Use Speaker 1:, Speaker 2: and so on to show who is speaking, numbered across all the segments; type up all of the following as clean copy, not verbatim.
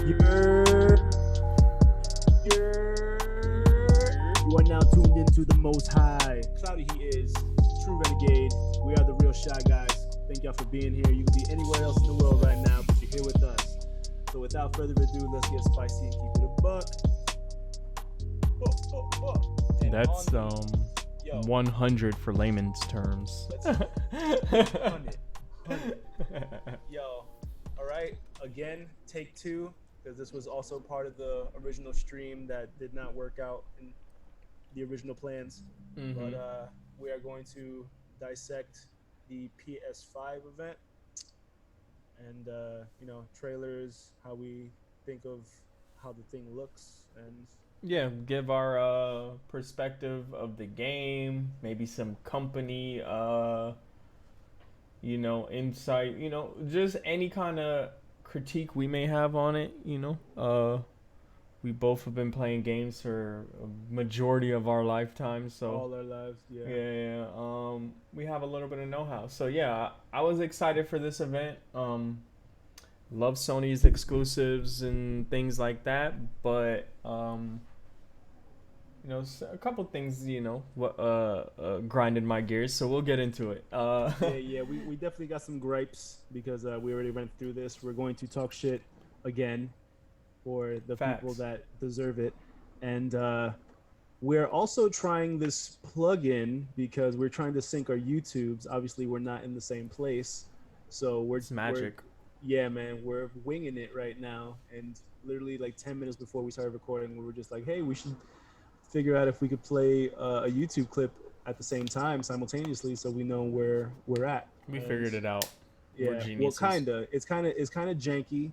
Speaker 1: You are now tuned into the Most High. Cloudy he is, true renegade. We are the real Shy Guys. Thank y'all for being here. You can be anywhere else in the world right now, but you're here with us. So without further ado, let's get spicy and keep it a buck. And
Speaker 2: That's
Speaker 1: yo,
Speaker 2: 100 for layman's terms.
Speaker 1: let's 100. Yo, all right. Again, take two, because this was also part of the original stream that did not work out in the original plans. But we are going to dissect the PS5 event and trailers, how we think of how the thing looks, and
Speaker 2: Yeah, give our perspective of the game, maybe some company insight, just any kind of critique we may have on it, we both have been playing games for a majority of our lifetime, so
Speaker 1: all our lives.
Speaker 2: yeah. We have a little bit of know-how. So yeah, I was excited for this event. Love Sony's exclusives and things like that, but a couple things, grinded my gears. So we'll get into it.
Speaker 1: We definitely got some gripes because we already went through this. We're going to talk shit again for the
Speaker 2: Facts.
Speaker 1: people that deserve it, and we're also trying this plug-in because we're trying to sync our YouTubes. Obviously, we're not in the same place, so
Speaker 2: It's magic.
Speaker 1: Yeah, man, we're winging it right now. And literally, like 10 minutes before we started recording, we were just like, "Hey, we should figure out if we could play a YouTube clip at the same time, simultaneously, so we know where we're at."
Speaker 2: We figured it out.
Speaker 1: Yeah,
Speaker 2: We're geniuses.
Speaker 1: well, kinda. It's kind of janky.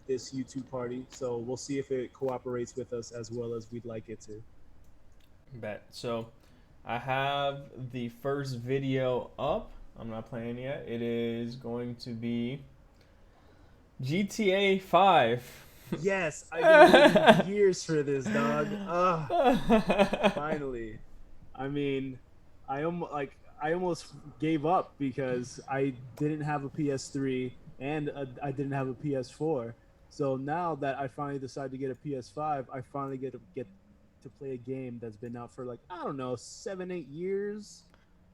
Speaker 1: This YouTube party, so we'll see if it cooperates with us as well as we'd like it to.
Speaker 2: Bet. So I have the first video up. I'm not playing yet. It is going to be GTA 5.
Speaker 1: Yes, I've been waiting years for this, dog. Finally. I mean, I almost gave up because I didn't have a PS3 and I didn't have a PS4. So now that I finally decided to get a PS5, I finally get to play a game that's been out for 7-8 years.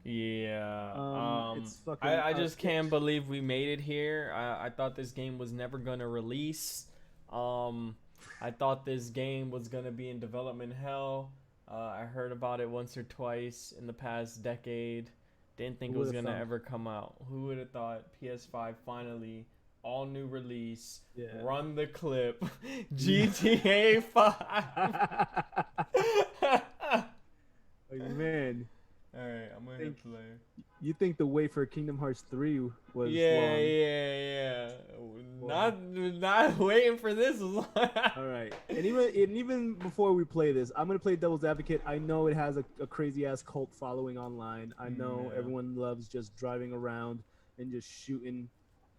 Speaker 2: Yeah.
Speaker 1: It's fucking.
Speaker 2: I just can't believe we made it here. I thought this game was never gonna release. I thought this game was gonna be in development hell. I heard about it once or twice in the past decade. Didn't think it was gonna ever come out. Who would have thought? PS5 finally, all new release.
Speaker 1: Yeah.
Speaker 2: Run the clip. GTA 5.
Speaker 1: Like, man.
Speaker 2: Alright, I'm gonna hit play.
Speaker 1: You think the wait for Kingdom Hearts 3 was long?
Speaker 2: Yeah. Not waiting for this long.
Speaker 1: All right, and even before we play this, I'm gonna play devil's advocate. I know it has a crazy ass cult following online. I know everyone loves just driving around and just shooting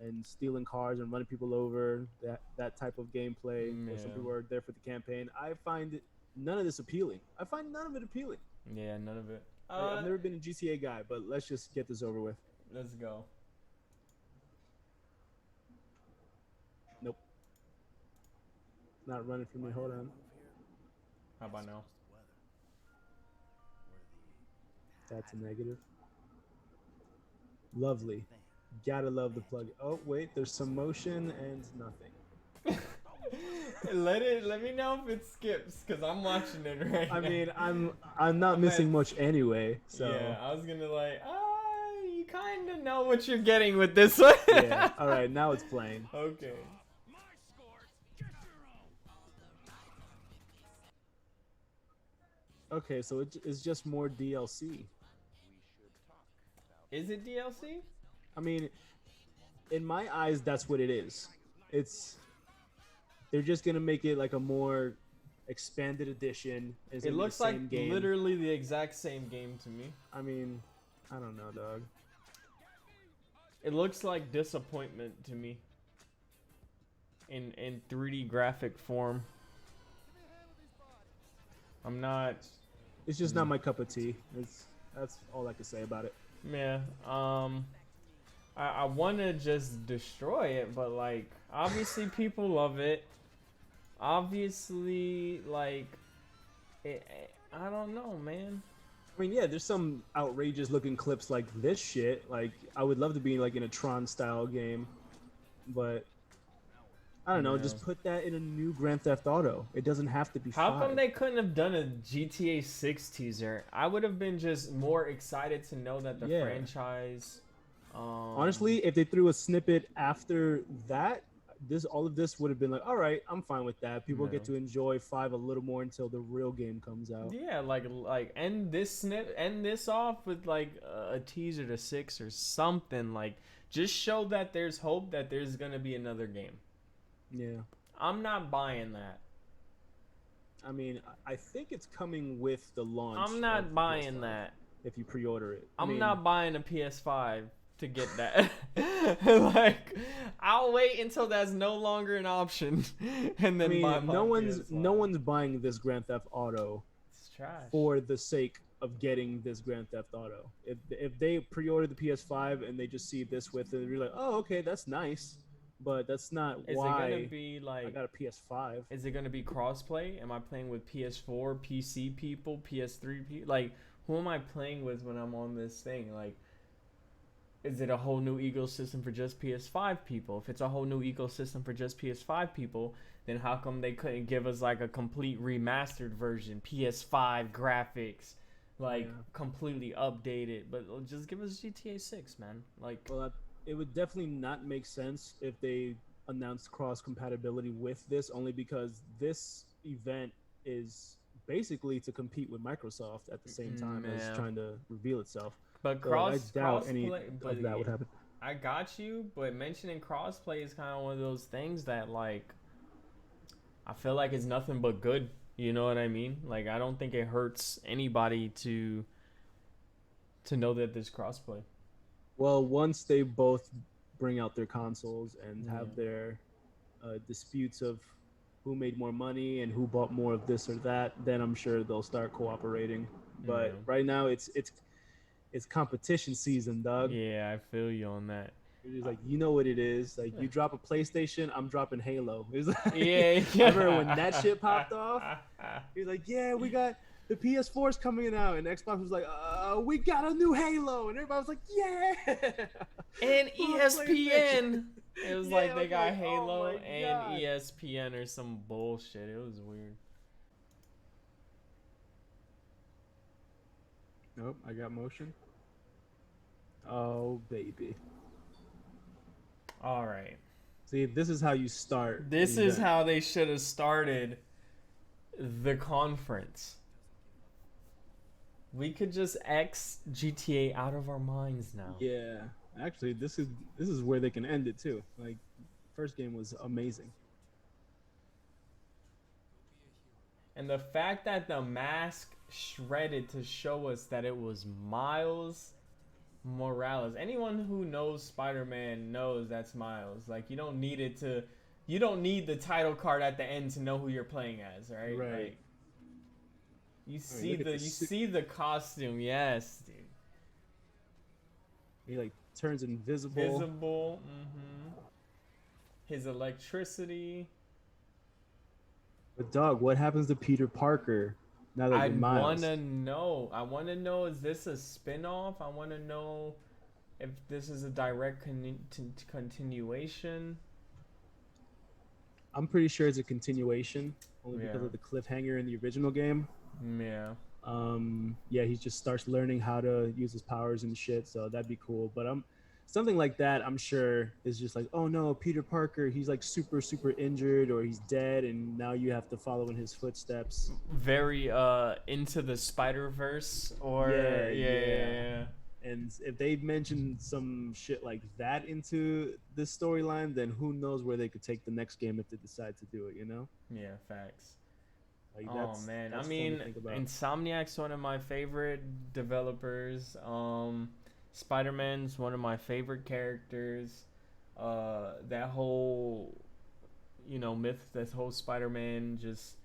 Speaker 1: and stealing cars and running people over. That type of gameplay. Or some people are there for the campaign. I find none of this appealing. I find none of it appealing.
Speaker 2: Yeah, none of it.
Speaker 1: I've never been a GTA guy, but let's just get this over with.
Speaker 2: Let's go.
Speaker 1: Nope. It's not running for me. Hold on.
Speaker 2: How about now?
Speaker 1: That's a negative. Lovely. Gotta love the plug. Oh, wait. There's some motion and nothing.
Speaker 2: Let me know if it skips, because I'm watching it right now.
Speaker 1: I mean, I'm not missing much anyway, so.
Speaker 2: Yeah, I was gonna you kind of know what you're getting with this one.
Speaker 1: Yeah, alright, now it's playing.
Speaker 2: Okay.
Speaker 1: Okay, so it's just more DLC.
Speaker 2: Is it DLC?
Speaker 1: I mean, in my eyes, that's what it is. They're just gonna make it like a more expanded edition.
Speaker 2: It looks like game. Literally the exact same game to me.
Speaker 1: I mean, I don't know, dog.
Speaker 2: It looks like disappointment to me. In 3D graphic form. I'm not.
Speaker 1: It's just not my cup of tea. That's all I can say about it.
Speaker 2: Yeah. I want to just destroy it, but like obviously people love it. Obviously, like I don't know, man.
Speaker 1: I mean, yeah, there's some outrageous looking clips like this shit. Like, I would love to be like in a Tron style game, but I don't know.
Speaker 2: Yeah.
Speaker 1: Just put that in a new Grand Theft Auto. It doesn't have to be
Speaker 2: How come
Speaker 1: 5.
Speaker 2: they couldn't have done a GTA 6 teaser? I would have been just more excited to know that the
Speaker 1: Yeah.
Speaker 2: franchise.
Speaker 1: Honestly, if they threw a snippet after that, all of this would have been like, all right, I'm fine with that. People
Speaker 2: No.
Speaker 1: get to enjoy 5 a little more until the real game comes out.
Speaker 2: Yeah, like end this off with like a teaser to 6 or something. Like just show that there's hope that there's gonna be another game.
Speaker 1: Yeah.
Speaker 2: I'm not buying that.
Speaker 1: I mean, I think it's coming with the launch.
Speaker 2: I'm not buying that.
Speaker 1: If you pre-order it.
Speaker 2: I'm not buying a PS5 to get that. Like, I'll wait until that's no longer an option, and then buy my
Speaker 1: no
Speaker 2: PS5.
Speaker 1: one's buying this Grand Theft Auto
Speaker 2: It's trash.
Speaker 1: for the sake of getting this Grand Theft Auto. If they pre-order the PS5 and they just see this with it, they're like, oh, okay, that's nice, but that's not why
Speaker 2: it gonna be like
Speaker 1: I got a PS5.
Speaker 2: Is it gonna be crossplay? Am I playing with PS4, PC people, PS3 people? Like, who am I playing with when I'm on this thing? Like, is it a whole new ecosystem for just PS5 people? If it's a whole new ecosystem for just PS5 people, then how come they couldn't give us like a complete remastered version, PS5 graphics, like completely updated? But just give us GTA 6, man. Like,
Speaker 1: well, it would definitely not make sense if they announced cross compatibility with this, only because this event is basically to compete with Microsoft at the same time as trying to reveal itself.
Speaker 2: But
Speaker 1: so I doubt any of that would happen.
Speaker 2: I got you, but mentioning crossplay is kind of one of those things that, like, I feel like it's nothing but good. You know what I mean? Like, I don't think it hurts anybody to know that there's crossplay.
Speaker 1: Well, once they both bring out their consoles and have their disputes of who made more money and who bought more of this or that, then I'm sure they'll start cooperating. But right now, it's competition season, dog.
Speaker 2: Yeah, I feel you on that.
Speaker 1: It's like, you know what it is. Like, you drop a PlayStation, I'm dropping Halo. It's like,
Speaker 2: yeah.
Speaker 1: I remember when that shit popped off. He's like, yeah, we got the PS4's coming out, and Xbox was like, we got a new Halo, and everybody was like, yeah.
Speaker 2: And ESPN. It was like they got
Speaker 1: like,
Speaker 2: Halo
Speaker 1: and
Speaker 2: ESPN or some bullshit. It was weird.
Speaker 1: Nope, I got motion. Oh, baby.
Speaker 2: All right.
Speaker 1: See, this is how you start.
Speaker 2: This is how they should have started the conference. We could just X GTA out of our minds now.
Speaker 1: Yeah. Actually, this is where they can end it too. Like, first game was amazing.
Speaker 2: And the fact that the mask shredded to show us that it was Miles Morales. Anyone who knows Spider-Man knows that's Miles. Like, you don't need the title card at the end to know who you're playing as, right?
Speaker 1: Right.
Speaker 2: Like, you see the costume, yes, dude.
Speaker 1: He like turns invisible.
Speaker 2: His electricity.
Speaker 1: But dog, what happens to Peter Parker now that you're Miles?
Speaker 2: I want to know, is this a spin-off? I want to know if this is a direct continuation.
Speaker 1: I'm pretty sure it's a continuation, only because of the cliffhanger in the original game.
Speaker 2: Yeah.
Speaker 1: He just starts learning how to use his powers and shit, so that'd be cool. But something like that, I'm sure, is just like, oh no, Peter Parker, he's like super injured, or he's dead, and now you have to follow in his footsteps.
Speaker 2: Very into the Spider-Verse, or yeah.
Speaker 1: And if they mention some shit like that into this storyline, then who knows where they could take the next game if they decide to do it, you know?
Speaker 2: Yeah, facts.
Speaker 1: Like,
Speaker 2: man, I mean, Insomniac's one of my favorite developers. Spider-Man's one of my favorite characters. That whole, myth, this whole Spider-Man just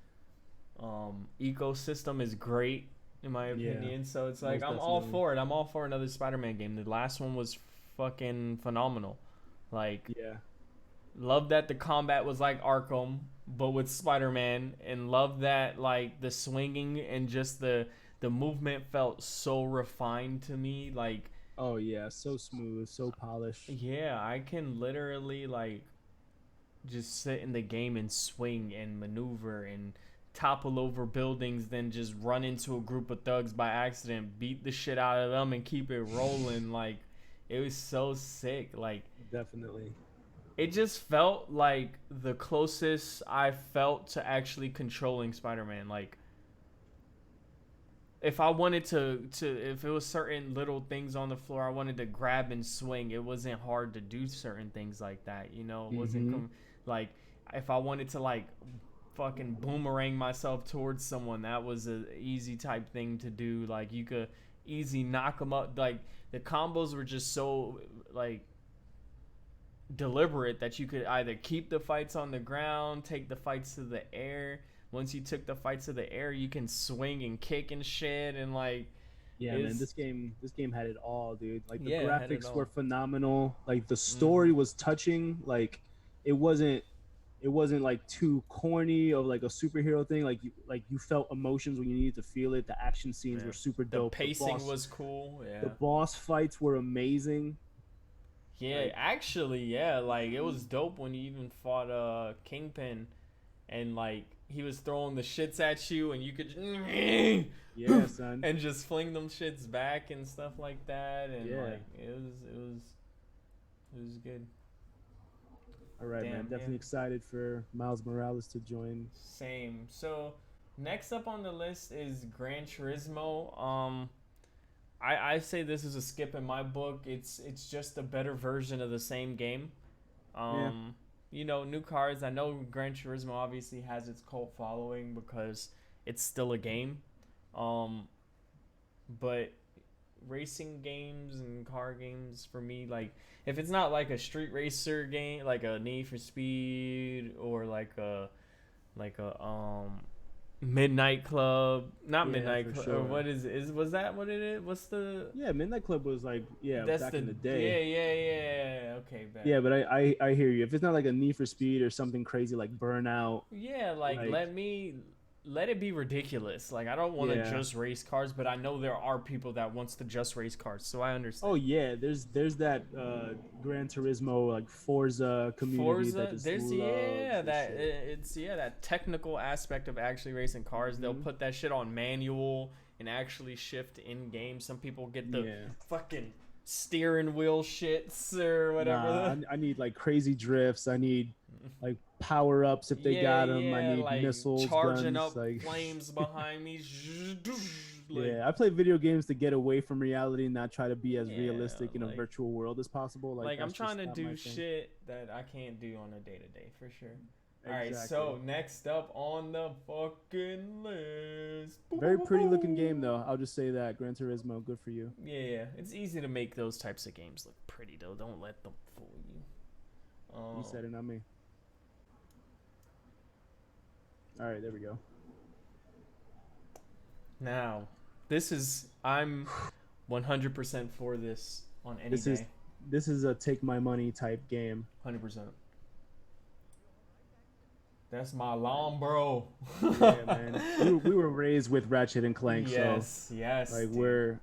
Speaker 2: ecosystem is great in my opinion. So it's like I'm all for it. I'm all for another Spider-Man game. The last one was fucking phenomenal. Like,
Speaker 1: Yeah.
Speaker 2: love that the combat was like Arkham, but with Spider-Man, and love that like the swinging and just the movement felt so refined to me. Like,
Speaker 1: Oh yeah, so smooth, so polished.
Speaker 2: yeah, I can literally like just sit in the game and swing and maneuver and topple over buildings, then just run into a group of thugs by accident, beat the shit out of them, and keep it rolling. Like, it was so sick. Like,
Speaker 1: Definitely.
Speaker 2: it just felt like the closest I felt to actually controlling Spider-Man. Like, if I wanted to if it was certain little things on the floor I wanted to grab and swing, it wasn't hard to do certain things like that. You know, it wasn't like if I wanted to like fucking boomerang myself towards someone, that was a easy type thing to do. Like, you could easy knock them up. Like, the combos were just so like deliberate that you could either keep the fights on the ground, take the fights to the air. Once you took the fights to the air, you can swing and kick and shit, and like,
Speaker 1: Yeah, man, this game had it all, dude. Like the
Speaker 2: yeah, it had it
Speaker 1: graphics were
Speaker 2: all.
Speaker 1: phenomenal. Like the story was touching. Like it wasn't it wasn't like too corny of like a superhero thing. Like you felt emotions when you needed to feel it. The action scenes
Speaker 2: Yeah.
Speaker 1: were super
Speaker 2: The
Speaker 1: dope.
Speaker 2: pacing was cool.
Speaker 1: The
Speaker 2: Yeah.
Speaker 1: boss fights were amazing.
Speaker 2: Yeah,
Speaker 1: Like
Speaker 2: actually, yeah, like it was dope when you even fought Kingpin, and like he was throwing the shits at you and you could
Speaker 1: yeah, son.
Speaker 2: and just fling them shits back and stuff like that, and
Speaker 1: Yeah.
Speaker 2: like it was good.
Speaker 1: All right, man.
Speaker 2: Damn,
Speaker 1: Definitely
Speaker 2: yeah.
Speaker 1: excited for Miles Morales to join.
Speaker 2: Same. So next up on the list is Gran Turismo. I say this is a skip in my book. It's just a better version of the same game.
Speaker 1: Yeah.
Speaker 2: You know, new cars. I know Gran Turismo obviously has its cult following because it's still a game. Um, but racing games and car games for me, like, if it's not like a street racer game, like a Need for Speed, or like a Midnight Club, not
Speaker 1: Yeah,
Speaker 2: Midnight
Speaker 1: for
Speaker 2: Club,
Speaker 1: sure.
Speaker 2: or what is was that what it is? What's the
Speaker 1: Yeah, Midnight Club was like, yeah,
Speaker 2: that's
Speaker 1: back
Speaker 2: the
Speaker 1: in the
Speaker 2: yeah
Speaker 1: day.
Speaker 2: yeah yeah okay bet.
Speaker 1: Yeah, but I hear you. If it's not like a Need for Speed or something crazy like Burnout,
Speaker 2: Yeah, like
Speaker 1: like
Speaker 2: let it be ridiculous. Like, I don't want to
Speaker 1: yeah.
Speaker 2: just race cars, but I know there are people that wants to just race cars, so I
Speaker 1: Oh
Speaker 2: understand.
Speaker 1: yeah, there's that Gran Turismo like Forza community that
Speaker 2: Forza,
Speaker 1: just
Speaker 2: there's
Speaker 1: loves this
Speaker 2: that
Speaker 1: shit.
Speaker 2: it's that technical aspect of actually racing cars. They'll
Speaker 1: Hmm.
Speaker 2: put that shit on manual and actually shift in game. Some people get the
Speaker 1: Yeah.
Speaker 2: fucking steering wheel shits or
Speaker 1: Nah,
Speaker 2: whatever.
Speaker 1: I need like crazy drifts. I need like power ups if they
Speaker 2: Yeah,
Speaker 1: got them. I
Speaker 2: yeah,
Speaker 1: need
Speaker 2: like
Speaker 1: missiles,
Speaker 2: charging
Speaker 1: guns.
Speaker 2: up
Speaker 1: Like
Speaker 2: flames behind me. Like,
Speaker 1: yeah, I play video games to get away from reality and not try to be as
Speaker 2: yeah,
Speaker 1: realistic in a
Speaker 2: like
Speaker 1: virtual world as possible. Like
Speaker 2: I'm
Speaker 1: that's
Speaker 2: trying
Speaker 1: just
Speaker 2: to
Speaker 1: not my
Speaker 2: do
Speaker 1: thing.
Speaker 2: shit that I can't do on a day to day for sure. All right,
Speaker 1: Exactly.
Speaker 2: so next up on the fucking list.
Speaker 1: Very pretty looking game though. I'll just say that Gran Turismo, good for you.
Speaker 2: Yeah, yeah, it's easy to make those types of games look pretty though. Don't let them fool you.
Speaker 1: You said it, not me. All right, there we go.
Speaker 2: Now, this is I'm 100% for this on any
Speaker 1: This is
Speaker 2: day.
Speaker 1: this is a take my money type game.
Speaker 2: 100%. That's my lawn, bro.
Speaker 1: Yeah, man. We were raised with Ratchet and Clank, so
Speaker 2: Yes, yes,
Speaker 1: like
Speaker 2: dude.
Speaker 1: we're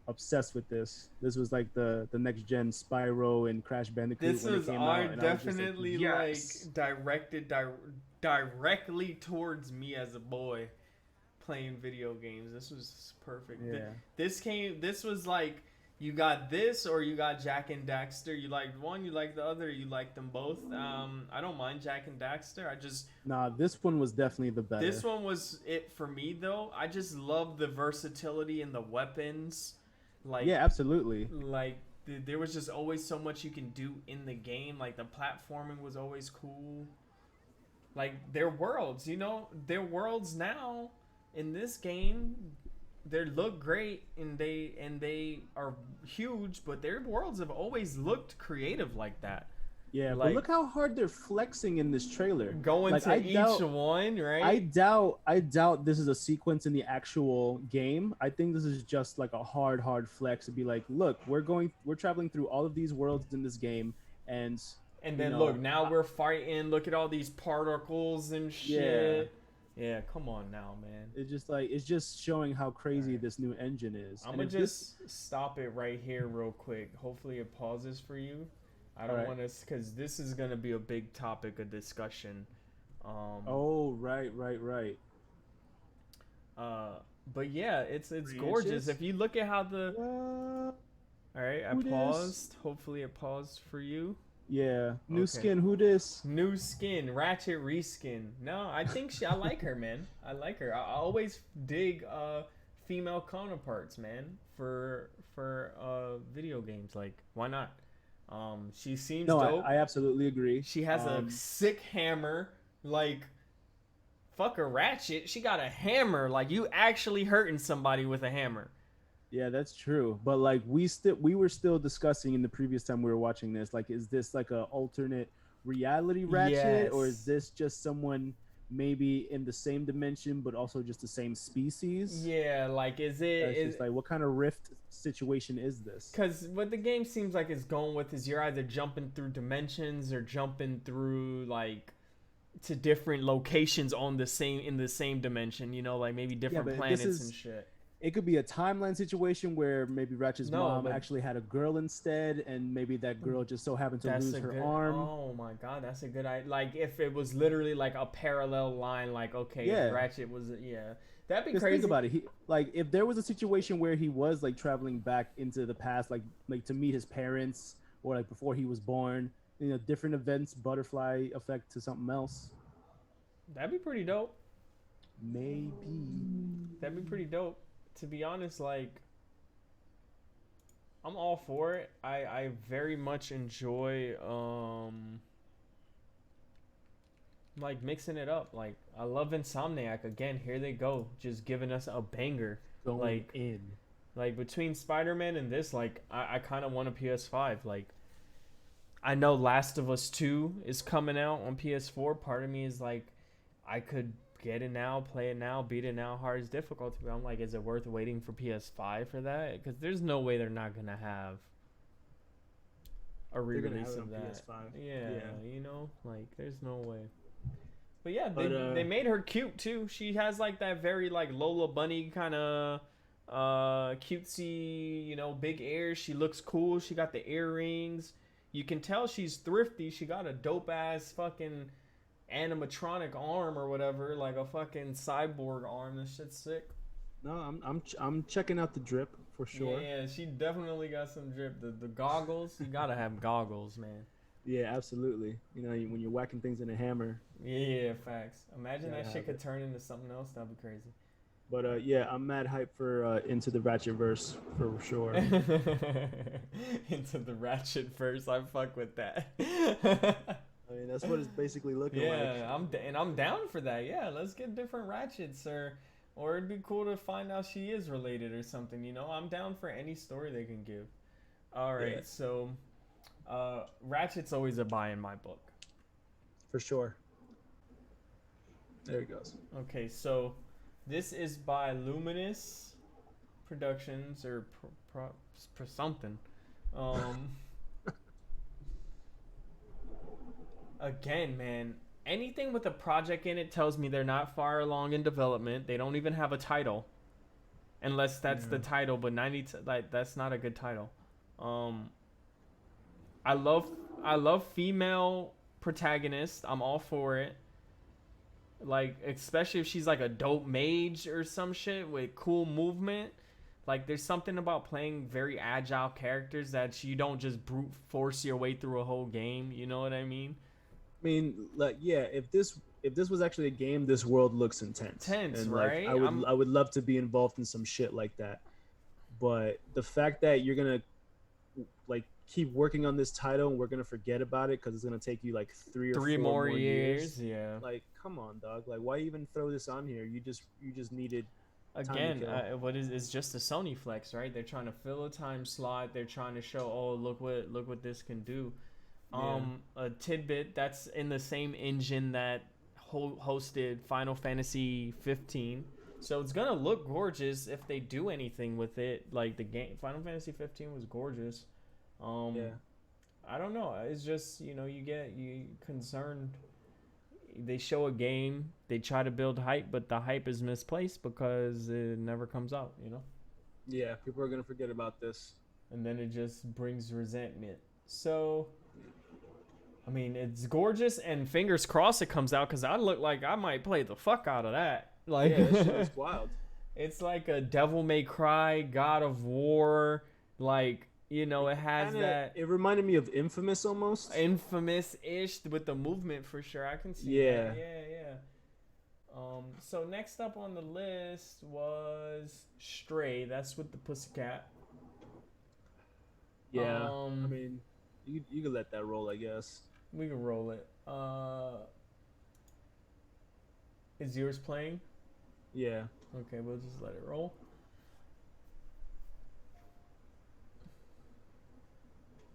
Speaker 1: obsessed with this. This was like the next gen Spyro and Crash Bandicoot
Speaker 2: This
Speaker 1: when it
Speaker 2: is
Speaker 1: came
Speaker 2: are
Speaker 1: out, and I was just like,
Speaker 2: definitely
Speaker 1: yes,
Speaker 2: like directed directly towards me as a boy playing video games. This was perfect.
Speaker 1: yeah,
Speaker 2: This was like, you got this or you got Jack and Daxter. You liked one, you liked the other, you liked them both. I don't mind Jack and Daxter.
Speaker 1: nah. This one was definitely the better.
Speaker 2: This one was it for me though. I just love the versatility in the weapons. Like,
Speaker 1: Yeah, absolutely.
Speaker 2: there was just always so much you can do in the game. Like, the platforming was always cool. Like, their worlds, their worlds now in this game, they look great, and they are huge, but their worlds have always looked creative like that.
Speaker 1: Yeah, but
Speaker 2: Like
Speaker 1: look how hard they're flexing in this trailer.
Speaker 2: going
Speaker 1: Like
Speaker 2: to each one, right?
Speaker 1: I doubt this is a sequence in the actual game. I think this is just like a hard flex to be like, look, we're traveling through all of these worlds in this game, and
Speaker 2: And
Speaker 1: you
Speaker 2: then look,
Speaker 1: know,
Speaker 2: now we're fighting. Look at all these particles and
Speaker 1: yeah,
Speaker 2: shit. Yeah, come on now, man.
Speaker 1: it's just showing how
Speaker 2: All
Speaker 1: crazy
Speaker 2: right.
Speaker 1: this new engine is.
Speaker 2: I'm
Speaker 1: And
Speaker 2: gonna
Speaker 1: if this,
Speaker 2: just stop it right here, real quick. Hopefully, it pauses for you. I
Speaker 1: all
Speaker 2: don't
Speaker 1: right.
Speaker 2: want to, because this is gonna be a big topic of discussion. Um,
Speaker 1: Oh, right.
Speaker 2: uh, but yeah, it's gorgeous.
Speaker 1: Branches.
Speaker 2: If you look at how the,
Speaker 1: What?
Speaker 2: all right, I
Speaker 1: Who this?
Speaker 2: paused. Hopefully, it paused for you.
Speaker 1: Yeah, new
Speaker 2: Okay.
Speaker 1: skin. Who this?
Speaker 2: New skin, Ratchet reskin. No, I think I like her, man. I like her. I always dig female counterparts, man, for video games. Like, why not? She seems
Speaker 1: No,
Speaker 2: dope.
Speaker 1: I absolutely agree.
Speaker 2: She has a sick hammer. Like, fuck a Ratchet. She got a hammer. Like, you actually hurting somebody with a hammer.
Speaker 1: Yeah, that's true. But like we were still discussing in the previous time we were watching this, like, is this like a alternate reality Ratchet, or is
Speaker 2: Yes.
Speaker 1: this just someone maybe in the same dimension but also just the same species?
Speaker 2: Yeah, like, is it
Speaker 1: That's
Speaker 2: is
Speaker 1: just like, what kind of rift situation is this?
Speaker 2: because what the game seems like it's going with is you're either jumping through dimensions or jumping through like to different locations on the same in the same dimension. You know, like maybe
Speaker 1: Yeah,
Speaker 2: different
Speaker 1: but
Speaker 2: planets and shit.
Speaker 1: it could be a timeline situation where maybe Ratchet's
Speaker 2: No,
Speaker 1: mom
Speaker 2: but
Speaker 1: actually had a girl instead, and maybe that girl just so happened to
Speaker 2: that's
Speaker 1: lose
Speaker 2: a
Speaker 1: her
Speaker 2: good.
Speaker 1: arm.
Speaker 2: Oh my god, that's a good idea. Like if it was literally like a parallel line, like okay, if
Speaker 1: Yeah.
Speaker 2: Ratchet was yeah, that'd be
Speaker 1: Because
Speaker 2: crazy.
Speaker 1: think about it, he like if there was a situation where he was like traveling back into the past, like to meet his parents or like before he was born, different events, butterfly effect to something else,
Speaker 2: That'd be pretty dope.
Speaker 1: maybe.
Speaker 2: That'd be pretty dope. To be honest, like I'm all for it. I very much enjoy like mixing it up. Like I love Insomniac again. Here they go, just giving us a banger.
Speaker 1: Going
Speaker 2: Like
Speaker 1: in.
Speaker 2: like between Spider-Man and this, like I kind of want a PS5. Like I know Last of Us 2 is coming out on PS4. Part of me is like I could get it now, play it now, beat it now, hard as difficulty. But I'm like, is it worth waiting for PS5 for that? Because there's no way they're not gonna have a
Speaker 1: They're gonna have
Speaker 2: re-release
Speaker 1: it
Speaker 2: of
Speaker 1: on
Speaker 2: that.
Speaker 1: PS5.
Speaker 2: Yeah,
Speaker 1: Yeah.
Speaker 2: you know, like there's no way. But yeah,
Speaker 1: But
Speaker 2: they made her cute too. She has like that very like Lola Bunny kind of cutesy, you know, big ears. She looks cool. She got the earrings. You can tell she's thrifty. She got a dope ass fucking animatronic arm or whatever, like a fucking cyborg arm. This shit's sick.
Speaker 1: no, I'm checking out the drip for sure.
Speaker 2: Yeah, she definitely got some drip. The goggles, you gotta have goggles, man.
Speaker 1: Yeah, absolutely. When you're whacking things in a hammer.
Speaker 2: Yeah, facts. Imagine
Speaker 1: Gotta
Speaker 2: that
Speaker 1: have
Speaker 2: shit could
Speaker 1: it.
Speaker 2: turn into something else. That'd be crazy.
Speaker 1: But yeah, I'm mad hype for Into the Ratchet verse for sure.
Speaker 2: Into the Ratchet first. I fuck with that.
Speaker 1: I mean, that's what it's basically looking like.
Speaker 2: Yeah, I'm down for that. Yeah, let's get different Ratchets, or it'd be cool to find out she is related or something. You know, I'm down for any story they can give. All right,
Speaker 1: Yeah.
Speaker 2: so Ratchet's always a buy in my book.
Speaker 1: For sure. There it goes.
Speaker 2: Okay, so this is by Luminous Productions or something. Um, again, man, anything with a project in it tells me they're not far along in development. They don't even have a title, unless that's the title. But like that's not a good title. I love female protagonists. I'm all for it. Like especially if she's like a dope mage or some shit with cool movement. Like there's something about playing very agile characters that you don't just brute force your way through a whole game. You know what I mean?
Speaker 1: I mean, like, yeah, if this was actually a game, this world looks intense.
Speaker 2: Tense,
Speaker 1: and
Speaker 2: right?
Speaker 1: like I would love to be involved in some shit like that. But the fact that you're gonna like keep working on this title and we're gonna forget about it because it's gonna take you like three or four
Speaker 2: more years. Yeah.
Speaker 1: Like, come on, dog. Like, why even throw this on here? You just needed
Speaker 2: Again,
Speaker 1: time to kill.
Speaker 2: what is it's just a Sony flex, right? They're trying to fill a time slot. They're trying to show, oh, look what this can do.
Speaker 1: Yeah.
Speaker 2: A tidbit that's in the same engine that hosted Final Fantasy 15. So it's gonna look gorgeous if they do anything with it. Like the game, Final Fantasy 15 was gorgeous. Um,
Speaker 1: Yeah.
Speaker 2: I don't know. It's just you get you concerned. They show a game, they try to build hype, but the hype is misplaced because it never comes out.
Speaker 1: Yeah. People are gonna forget about this.
Speaker 2: And then it just brings resentment. So I mean, it's gorgeous, and fingers crossed it comes out because I look like I might play the fuck out of that. Like,
Speaker 1: Yeah, that shit is wild.
Speaker 2: It's like a Devil May Cry, God of War. Like, it has that.
Speaker 1: It reminded me of Infamous almost.
Speaker 2: Infamous-ish with the movement for sure. I can see
Speaker 1: Yeah.
Speaker 2: that. Yeah. So next up on the list was Stray. That's with the Pussycat.
Speaker 1: Yeah. I mean, you could let that roll, I guess.
Speaker 2: We can roll it. Is yours playing?
Speaker 1: Yeah.
Speaker 2: Okay, we'll just let it roll.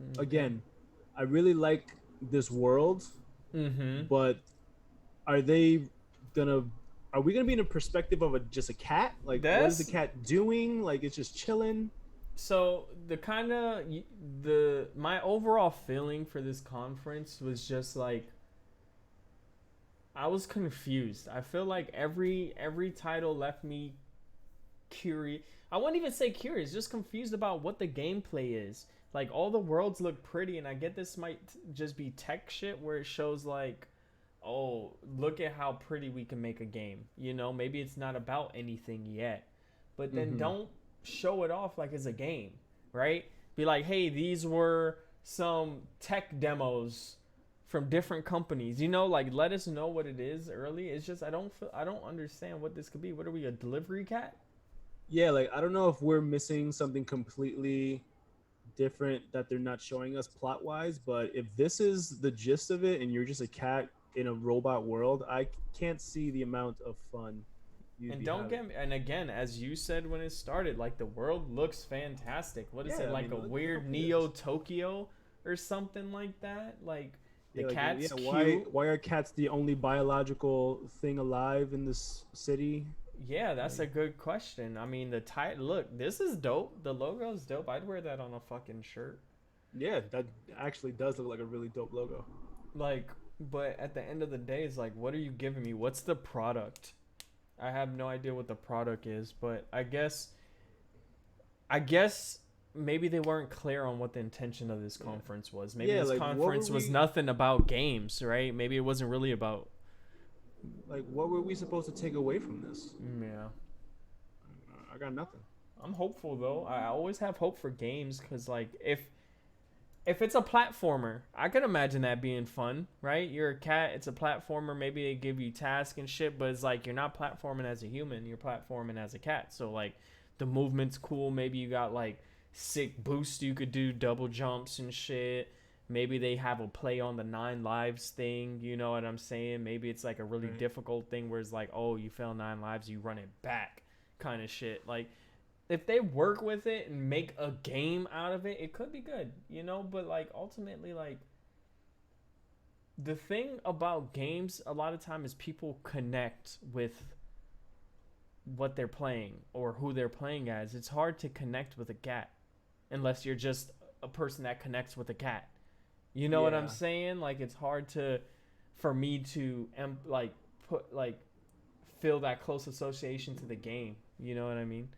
Speaker 2: Okay.
Speaker 1: Again, I really like this world, but are we gonna be in a perspective of just a cat? Like, what is the cat doing? Like, it's just chilling.
Speaker 2: So my overall feeling for this conference was just like I was confused. I feel like every title left me curious. I wouldn't even say curious, just confused about what the gameplay is. Like, all the worlds look pretty, and I get this might just be tech shit where it shows like, oh, look at how pretty we can make a game. Maybe it's not about anything yet, but then don't show it off like it's a game, right? Be like, hey, these were some tech demos from different companies. Like, let us know what it is early. It's just I don't understand what this could be. What are we, a delivery cat?
Speaker 1: Yeah, like I don't know if we're missing something completely different that they're not showing us plot wise, but if this is the gist of it and you're just a cat in a robot world, I can't see the amount of fun.
Speaker 2: And don't get me, and again, as you said when it started, like the world looks fantastic. What is it, like a weird Neo Tokyo or something like that? Like the cat's cute.
Speaker 1: Why are cats the only biological thing alive in this city?
Speaker 2: Yeah, that's a good question. I mean, look, this is dope. The logo is dope. I'd wear that on a fucking shirt.
Speaker 1: Yeah, that actually does look like a really dope logo.
Speaker 2: Like, but at the end of the day, it's like, what are you giving me? What's the product? I have no idea what the product is, but I guess maybe they weren't clear on what the intention of this conference was. Maybe this conference was nothing about games, right? Maybe it wasn't really about.
Speaker 1: Like, what were we supposed to take away from this?
Speaker 2: Yeah.
Speaker 1: I got nothing.
Speaker 2: I'm hopeful, though. I always have hope for games because, like, if it's a platformer, I could imagine that being fun, right? You're a cat, it's a platformer, maybe they give you tasks and shit, but it's like you're not platforming as a human, you're platforming as a cat. So, like, the movement's cool. Maybe you got, like, sick boosts you could do, double jumps and shit. Maybe they have a play on the 9 lives thing, you know what I'm saying? Maybe it's like a really difficult thing where it's like, oh, you fell 9 lives, you run it back kind of shit. Like, if they work with it and make a game out of it, it could be good, But, like, ultimately, like, the thing about games a lot of time is people connect with what they're playing or who they're playing as. It's hard to connect with a cat unless you're just a person that connects with a cat. You know what I'm saying? Like, it's hard for me to feel that close association to the game. You know what I mean?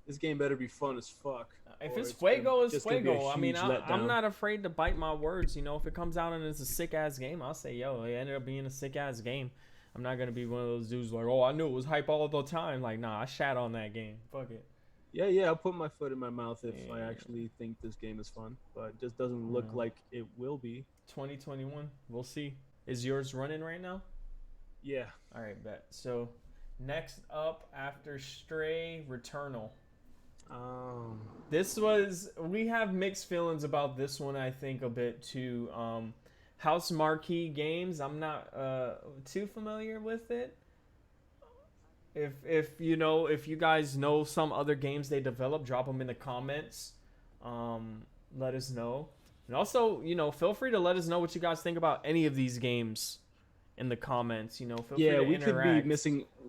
Speaker 1: This game better be fun as fuck.
Speaker 2: If it's fuego, it's fuego. I mean, I'm not afraid to bite my words. If it comes out and it's a sick ass game, I'll say, yo, it ended up being a sick ass game. I'm not gonna be one of those dudes like, oh, I knew it was hype all the time. Like, nah, I shat on that game. Fuck it.
Speaker 1: Yeah, I'll put my foot in my mouth if I actually think this game is fun, but it just doesn't look like it will be.
Speaker 2: 2021, we'll see. Is yours running right now?
Speaker 1: Yeah.
Speaker 2: All right, bet. So, next up after Stray, Returnal. We have mixed feelings about this one, I think, a bit too. House Marquee Games, I'm not too familiar with it. If you guys know some other games they develop, drop them in the comments. Let us know. And also, feel free to let us know what you guys think about any of these games in the comments. Feel free
Speaker 1: Yeah,
Speaker 2: to interact.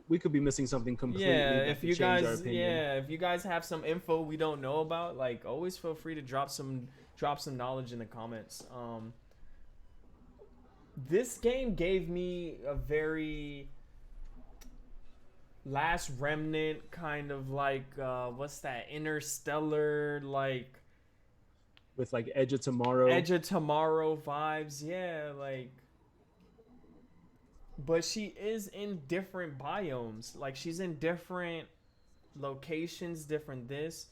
Speaker 1: we could be missing something completely
Speaker 2: Yeah,
Speaker 1: that could change our opinion.
Speaker 2: if you guys have some info we don't know about, like always feel free to drop some knowledge in the comments. This game gave me a very last remnant kind of like what's that, interstellar, like
Speaker 1: With like Edge of Tomorrow.
Speaker 2: Edge of Tomorrow vibes. Yeah, like, but she is in different biomes, like she's in different locations, different this.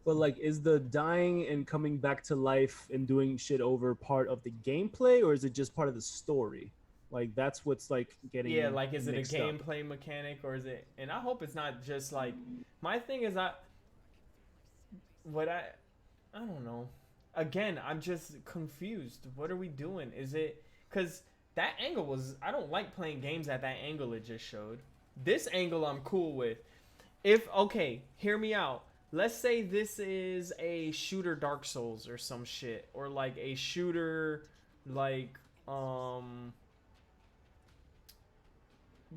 Speaker 1: But like, is the dying and coming back to life and doing shit over part of the gameplay, or is it just part of the story? Like that's what's like
Speaker 2: Yeah,
Speaker 1: getting
Speaker 2: like is it a
Speaker 1: mixed up.
Speaker 2: gameplay mechanic, or is it, and I hope it's not just like, my thing is, what I don't know. Again, I'm just confused. What are we doing? Is it because that angle was, I don't like playing games at that angle it just showed. This angle I'm cool with. If, okay, hear me out. Let's say this is a shooter Dark Souls or some shit, or like a shooter like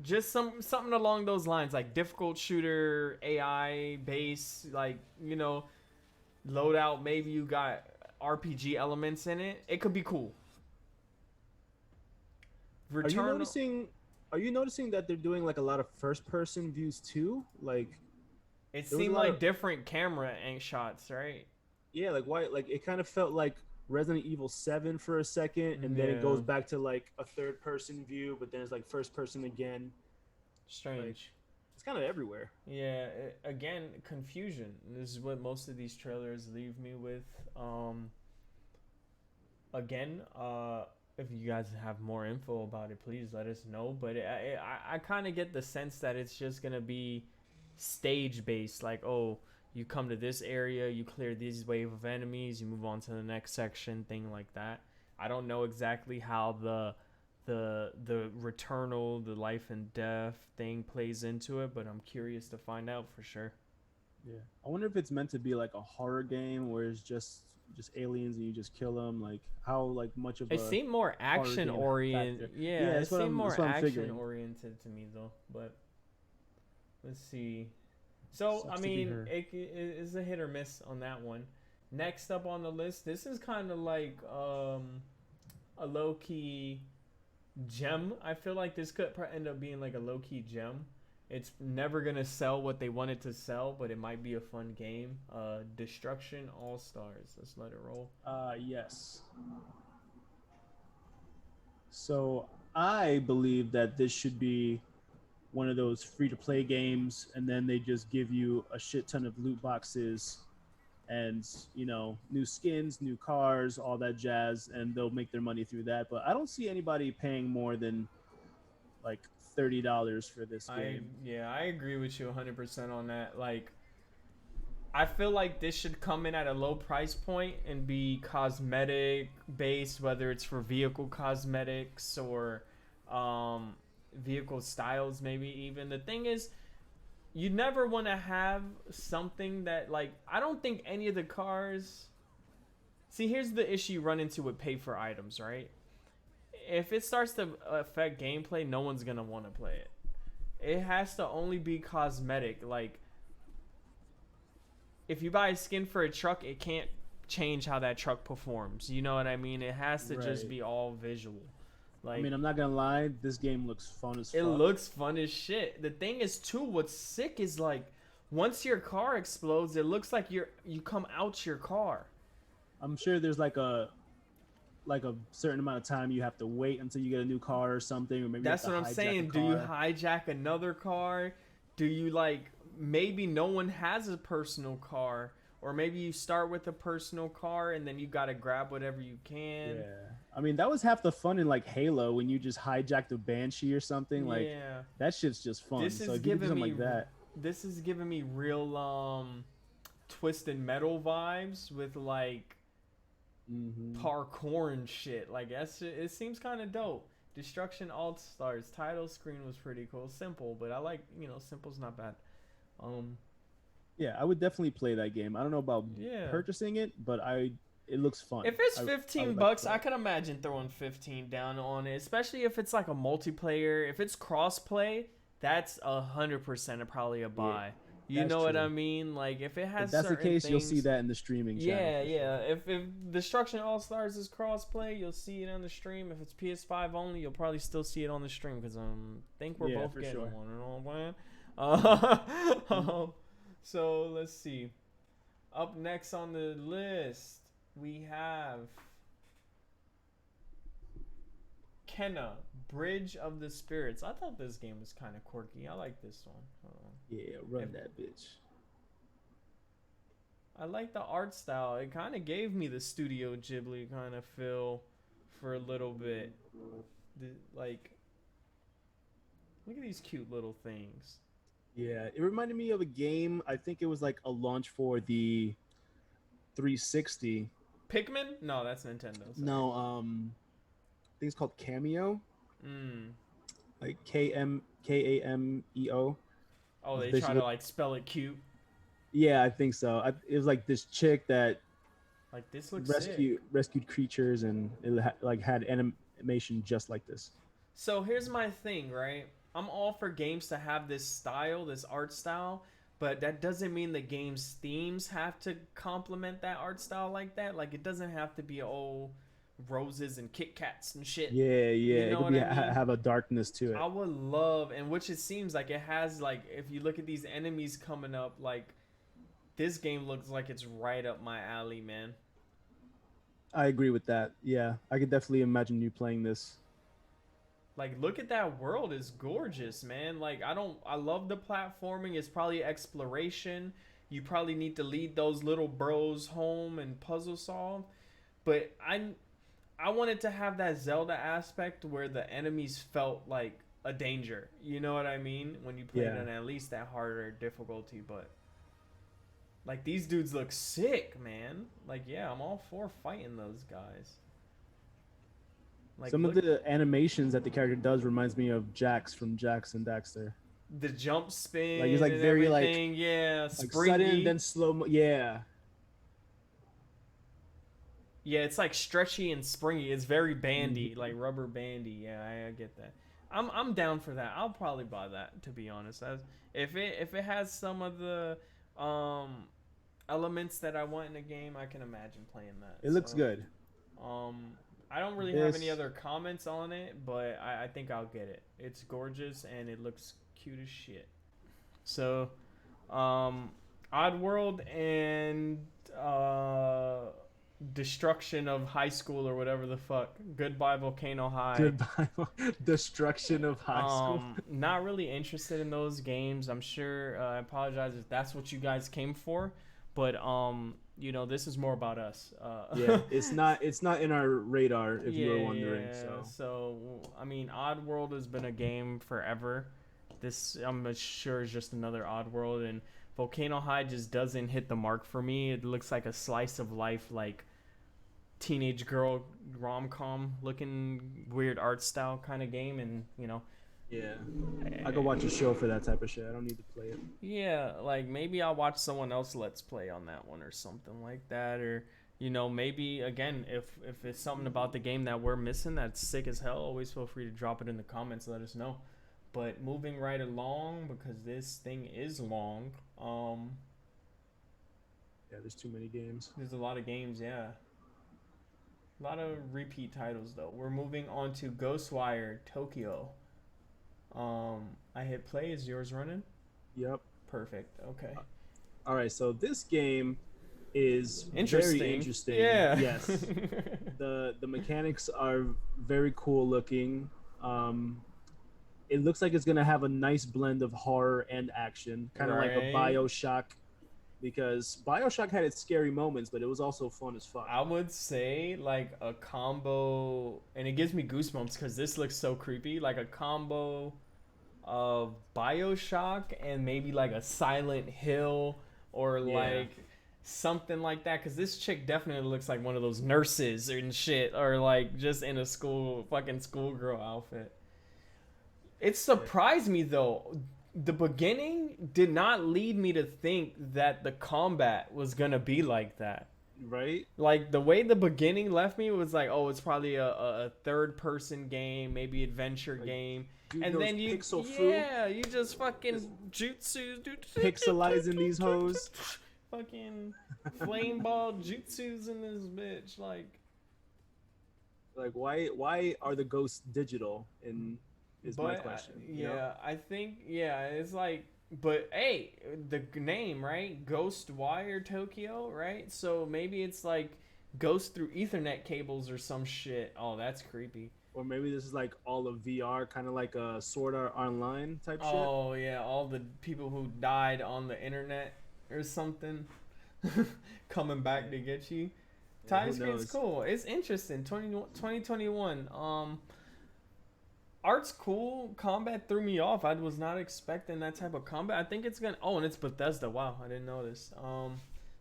Speaker 2: just something along those lines, like difficult shooter, AI base, like, loadout, maybe you got RPG elements in it. It could be cool.
Speaker 1: Are you
Speaker 2: Return.
Speaker 1: noticing? Are you noticing that they're doing like a lot of first person views too? Like
Speaker 2: It
Speaker 1: there was a
Speaker 2: seemed
Speaker 1: lot
Speaker 2: like
Speaker 1: of
Speaker 2: different camera shots, right?
Speaker 1: yeah, like why? Like it kind of felt like Resident Evil 7 for a second, and then it
Speaker 2: Yeah,
Speaker 1: goes back to like a third person view, but then it's like first person again. Like
Speaker 2: strange.
Speaker 1: it's kind of everywhere.
Speaker 2: Yeah, again, confusion. This is what most of these trailers leave me with. Again, if you guys have more info about it, please let us know. But I kind of get the sense that it's just gonna be stage based. Like, oh, you come to this area, you clear these wave of enemies, you move on to the next section, thing like that. I don't know exactly how the returnal, the life and death thing plays into it, but I'm curious to find out for sure.
Speaker 1: Yeah, I wonder if it's meant to be like a horror game where it's just aliens and you just kill them. Like how like much of
Speaker 2: It
Speaker 1: a
Speaker 2: seemed more
Speaker 1: horror
Speaker 2: action
Speaker 1: game
Speaker 2: oriented.
Speaker 1: factor?
Speaker 2: Yeah,
Speaker 1: Yeah,
Speaker 2: it seemed
Speaker 1: that's
Speaker 2: more
Speaker 1: what I'm
Speaker 2: action
Speaker 1: figuring.
Speaker 2: oriented to me though. But let's see. So I
Speaker 1: Sucks to be
Speaker 2: mean,
Speaker 1: her.
Speaker 2: it is a hit or miss on that one. Next up on the list, this is kind of like a low key gem. I feel like this could end up being like a low key gem. It's never gonna sell what they want it to sell, but it might be a fun game. Destruction All Stars. Let's let it roll.
Speaker 1: Yes. So I believe that this should be one of those free to play games, and then they just give you a shit ton of loot boxes and new skins, new cars, all that jazz, and they'll make their money through that. But I don't see anybody paying more than like $30 for this game.
Speaker 2: I agree with you 100% on that. Like, I feel like this should come in at a low price point and be cosmetic based, whether it's for vehicle cosmetics or vehicle styles, maybe even. The thing is, you never want to have something that, like, I don't think any of the cars. See, here's the issue you run into with pay for items, right? If it starts to affect gameplay, no one's gonna want to play it. It has to only be cosmetic. Like, if you buy a skin for a truck, it can't change how that truck performs. You know what I mean? It has to just
Speaker 1: Right.
Speaker 2: be all visual.
Speaker 1: I
Speaker 2: Like,
Speaker 1: mean, I'm not gonna lie, this game looks fun as
Speaker 2: it
Speaker 1: fuck.
Speaker 2: looks fun as shit. The thing is, too, what's sick is like, once your car explodes, it looks like you come out your car.
Speaker 1: I'm sure there's like a certain amount of time you have to wait until you get a new car or something, or maybe you have
Speaker 2: That's
Speaker 1: to
Speaker 2: what I'm
Speaker 1: hijack a
Speaker 2: saying. Do you
Speaker 1: car.
Speaker 2: hijack another car? Do you, like, maybe no one has a personal car, or maybe you start with a personal car and then you gotta grab whatever you can.
Speaker 1: Yeah, I mean that was half the fun in like Halo when you just hijacked a Banshee or something. Like
Speaker 2: Yeah.
Speaker 1: that shit's just fun.
Speaker 2: This
Speaker 1: So
Speaker 2: is
Speaker 1: if you could do
Speaker 2: giving
Speaker 1: something
Speaker 2: me
Speaker 1: like that,
Speaker 2: this is giving me real Twisted Metal vibes with like
Speaker 1: hmm
Speaker 2: parkour and shit. Like, it seems kind of dope. Destruction All Stars title screen was pretty cool. Simple, but I like, simple's not bad. Um
Speaker 1: yeah, I would definitely play that game. I don't know about
Speaker 2: yeah.
Speaker 1: purchasing it, but I it looks fun.
Speaker 2: If it's
Speaker 1: I would like to
Speaker 2: $15,
Speaker 1: play
Speaker 2: I
Speaker 1: it.
Speaker 2: can imagine throwing 15 down on it, especially if it's like a multiplayer. If it's crossplay, that's 100% probably a
Speaker 1: Yeah,
Speaker 2: buy. You
Speaker 1: that's
Speaker 2: know what I
Speaker 1: true.
Speaker 2: mean? Like if it
Speaker 1: If
Speaker 2: has
Speaker 1: that's the
Speaker 2: certain
Speaker 1: case, you'll see
Speaker 2: things.
Speaker 1: that in the streaming channel
Speaker 2: Yeah,
Speaker 1: for sure.
Speaker 2: yeah. If Destruction All Stars is crossplay, you'll see it on the stream. If it's PS5 only, you'll probably still see it on the stream because think we're
Speaker 1: Yeah,
Speaker 2: both
Speaker 1: for
Speaker 2: getting
Speaker 1: sure.
Speaker 2: one. You know what I'm saying?
Speaker 1: Mhm.
Speaker 2: So let's see. Up next on the list, we have Kenna, Bridge of the Spirits. I thought this game was kind of quirky. I like this one. Hold on.
Speaker 1: Yeah, run
Speaker 2: If-
Speaker 1: that bitch.
Speaker 2: I like the art style. It kind of gave me the Studio Ghibli kind of feel for a little bit. Like, look at these cute little things.
Speaker 1: Yeah, it reminded me of a game. I think it was like a launch for the 360.
Speaker 2: Pikmin? No, that's Nintendo. Sorry.
Speaker 1: No, I think it's called Cameo,
Speaker 2: Mm.
Speaker 1: like Kameo.
Speaker 2: Oh,
Speaker 1: It's
Speaker 2: they try
Speaker 1: basically,
Speaker 2: to like spell it cute.
Speaker 1: yeah, I think so. It was like this chick that
Speaker 2: Like this looks sick.
Speaker 1: rescued creatures, and it like had animation just like this.
Speaker 2: So here's my thing, right? I'm all for games to have this style, this art style, but that doesn't mean the game's themes have to complement that art style like that. Like it doesn't have to be all roses and Kit Kats and shit.
Speaker 1: Yeah, yeah,
Speaker 2: You
Speaker 1: it
Speaker 2: know
Speaker 1: could
Speaker 2: what
Speaker 1: be
Speaker 2: I mean?
Speaker 1: have a darkness to it.
Speaker 2: I would love, and which it seems like it has, like if you look at these enemies coming up, like this game looks like it's right up my alley, man.
Speaker 1: I agree with that. Yeah, I could definitely imagine you playing this.
Speaker 2: Like look at that world, it's gorgeous, man. Like I love the platforming. It's probably exploration. You probably need to lead those little bros home and puzzle solve. But I wanted to have that Zelda aspect where the enemies felt like a danger. You know what I mean? When you play it
Speaker 1: Yeah.
Speaker 2: on at least that harder difficulty, but like these dudes look sick, man. Like yeah, I'm all for fighting those guys. Like
Speaker 1: Some of
Speaker 2: look,
Speaker 1: the animations that the character does reminds me of Jax from Jax and Daxter.
Speaker 2: the jump spin
Speaker 1: Like he's like
Speaker 2: and
Speaker 1: very
Speaker 2: everything, yeah,
Speaker 1: like
Speaker 2: springy.
Speaker 1: sudden then slow. Yeah,
Speaker 2: Yeah, it's like stretchy and springy. It's very bandy,
Speaker 1: Mhm.
Speaker 2: like rubber bandy. Yeah, I get that. I'm down for that. I'll probably buy that to be honest. If it has some of the um elements that I want in a game, I can imagine playing that.
Speaker 1: it looks
Speaker 2: So,
Speaker 1: good.
Speaker 2: I don't really have any
Speaker 1: This
Speaker 2: other comments on it, but I think I'll get it. It's gorgeous and it looks cute as shit. So, Oddworld and Destruction of High School or whatever the fuck. Goodbye Volcano High.
Speaker 1: goodbye destruction of high school.
Speaker 2: Not really interested in those games. I'm sure. I apologize if that's what you guys came for, but this is more about us.
Speaker 1: Yeah, it's not in our radar if you were wondering.
Speaker 2: Yeah.
Speaker 1: So
Speaker 2: So I mean, Oddworld has been a game forever. This I'm sure is just another Oddworld, and Volcano High just doesn't hit the mark for me. It looks like a slice of life, like teenage girl rom-com looking weird art style kind of game, and
Speaker 1: yeah, I could watch a show for that type of shit. I don't need to play it.
Speaker 2: yeah, like maybe I'll watch someone else let's play on that one or something like that, or maybe again if it's something about the game that we're missing that's sick as hell, always feel free to drop it in the comments, let us know. But moving right along, because this thing is long,
Speaker 1: Yeah, there's too many games.
Speaker 2: there's a lot of games, yeah. A lot of repeat titles though. We're moving on to Ghostwire Tokyo. I hit play. Is yours running?
Speaker 1: Yep.
Speaker 2: Perfect. Okay.
Speaker 1: All right, so this game is
Speaker 2: Interesting.
Speaker 1: very interesting.
Speaker 2: Yeah.
Speaker 1: Yes. The mechanics are very cool looking. It looks like it's gonna have a nice blend of horror and action, kind of like a
Speaker 2: Right.
Speaker 1: BioShock, because BioShock had its scary moments, but it was also fun as fuck.
Speaker 2: I would say like a combo, and it gives me goosebumps because this looks so creepy. Like a combo of BioShock and maybe like a Silent Hill or
Speaker 1: Yeah.
Speaker 2: like something like that. Because this chick definitely looks like one of those nurses and shit, or like just in a fucking schoolgirl outfit. It surprised me though. The beginning did not lead me to think that the combat was gonna be like that.
Speaker 1: Right?
Speaker 2: Like the way the beginning left me was like, oh, it's probably a third person game, maybe adventure
Speaker 1: Like,
Speaker 2: game.
Speaker 1: dude
Speaker 2: And
Speaker 1: knows
Speaker 2: then
Speaker 1: pixel fu.
Speaker 2: yeah, you just fucking
Speaker 1: Just
Speaker 2: jutsu,
Speaker 1: pixelizing these hoes.
Speaker 2: fucking flame ball jutsus in this bitch. Like,
Speaker 1: Like, why are the ghosts digital? And is my
Speaker 2: but
Speaker 1: question. You know?
Speaker 2: yeah, I think yeah, it's like, but hey, the name right, Ghostwire Tokyo, right? So maybe it's like ghost through Ethernet cables or some shit. Oh, that's creepy.
Speaker 1: Or maybe this is like all of VR, kind of like a Sword Art Online type shit.
Speaker 2: Oh yeah, all the people who died on the internet or something coming back
Speaker 1: Yeah,
Speaker 2: to get you.
Speaker 1: yeah,
Speaker 2: Time
Speaker 1: who
Speaker 2: screen's
Speaker 1: knows?
Speaker 2: cool. It's interesting. 2021. Art's cool. Combat threw me off. I was not expecting that type of combat. I think it's gonna. Oh, and it's Bethesda. Wow, I didn't know this.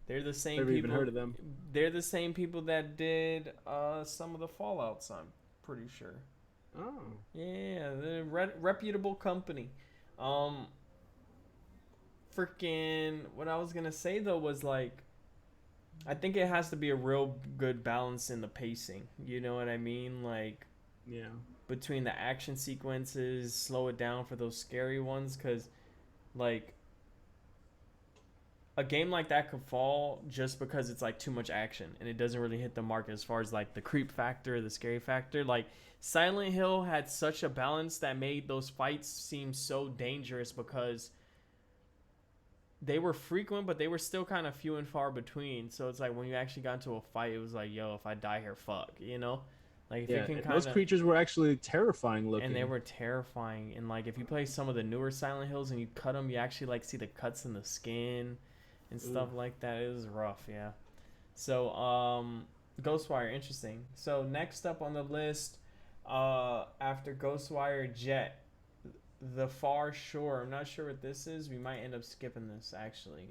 Speaker 2: They're the same
Speaker 1: Never even
Speaker 2: people.
Speaker 1: heard of them.
Speaker 2: They're the same people that did some of the Fallouts. I'm pretty sure.
Speaker 1: Oh,
Speaker 2: Yeah, the reputable company. Um, freaking. What I was gonna say though was like, I think it has to be a real good balance in the pacing. You know what I mean? Like
Speaker 1: yeah.
Speaker 2: between the action sequences, slow it down for those scary ones, because like a game like that could fall just because it's like too much action and it doesn't really hit the mark as far as like the creep factor, the scary factor. Like Silent Hill had such a balance that made those fights seem so dangerous because they were frequent, but they were still kind of few and far between. So it's like when you actually got into a fight, it was like, yo, if I die here, fuck, you know? Like if
Speaker 1: Yeah,
Speaker 2: you can
Speaker 1: and
Speaker 2: kind
Speaker 1: those
Speaker 2: of,
Speaker 1: creatures were actually terrifying looking.
Speaker 2: and they were terrifying. And like if you play some of the newer Silent Hills and you cut them, you actually like see the cuts in the skin and stuff
Speaker 1: Ooh.
Speaker 2: like that. It was rough, yeah. So Ghostwire, interesting. So next up on the list, after Ghostwire, Jet, The Far Shore. I'm not sure what this is. We might end up skipping this actually.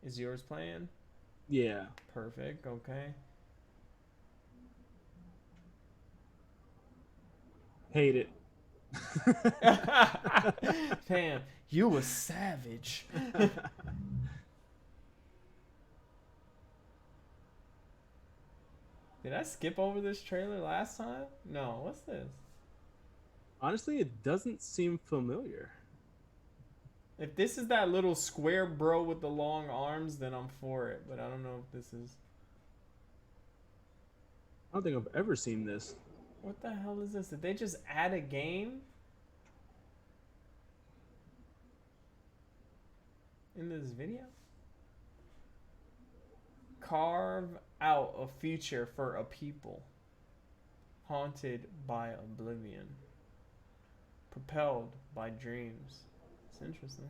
Speaker 2: Is yours playing?
Speaker 1: Yeah.
Speaker 2: Perfect. Okay.
Speaker 1: Hate it.
Speaker 2: Damn, you a savage. Did I skip over this trailer last time? No. What's this?
Speaker 1: Honestly, it doesn't seem familiar.
Speaker 2: If this is that little square bro with the long arms, then I'm for it. But I don't know if this is.
Speaker 1: I don't think I've ever seen this.
Speaker 2: What the hell is this? Did they just add a game in this video? Carve out a future for a people haunted by oblivion, propelled by dreams. It's interesting.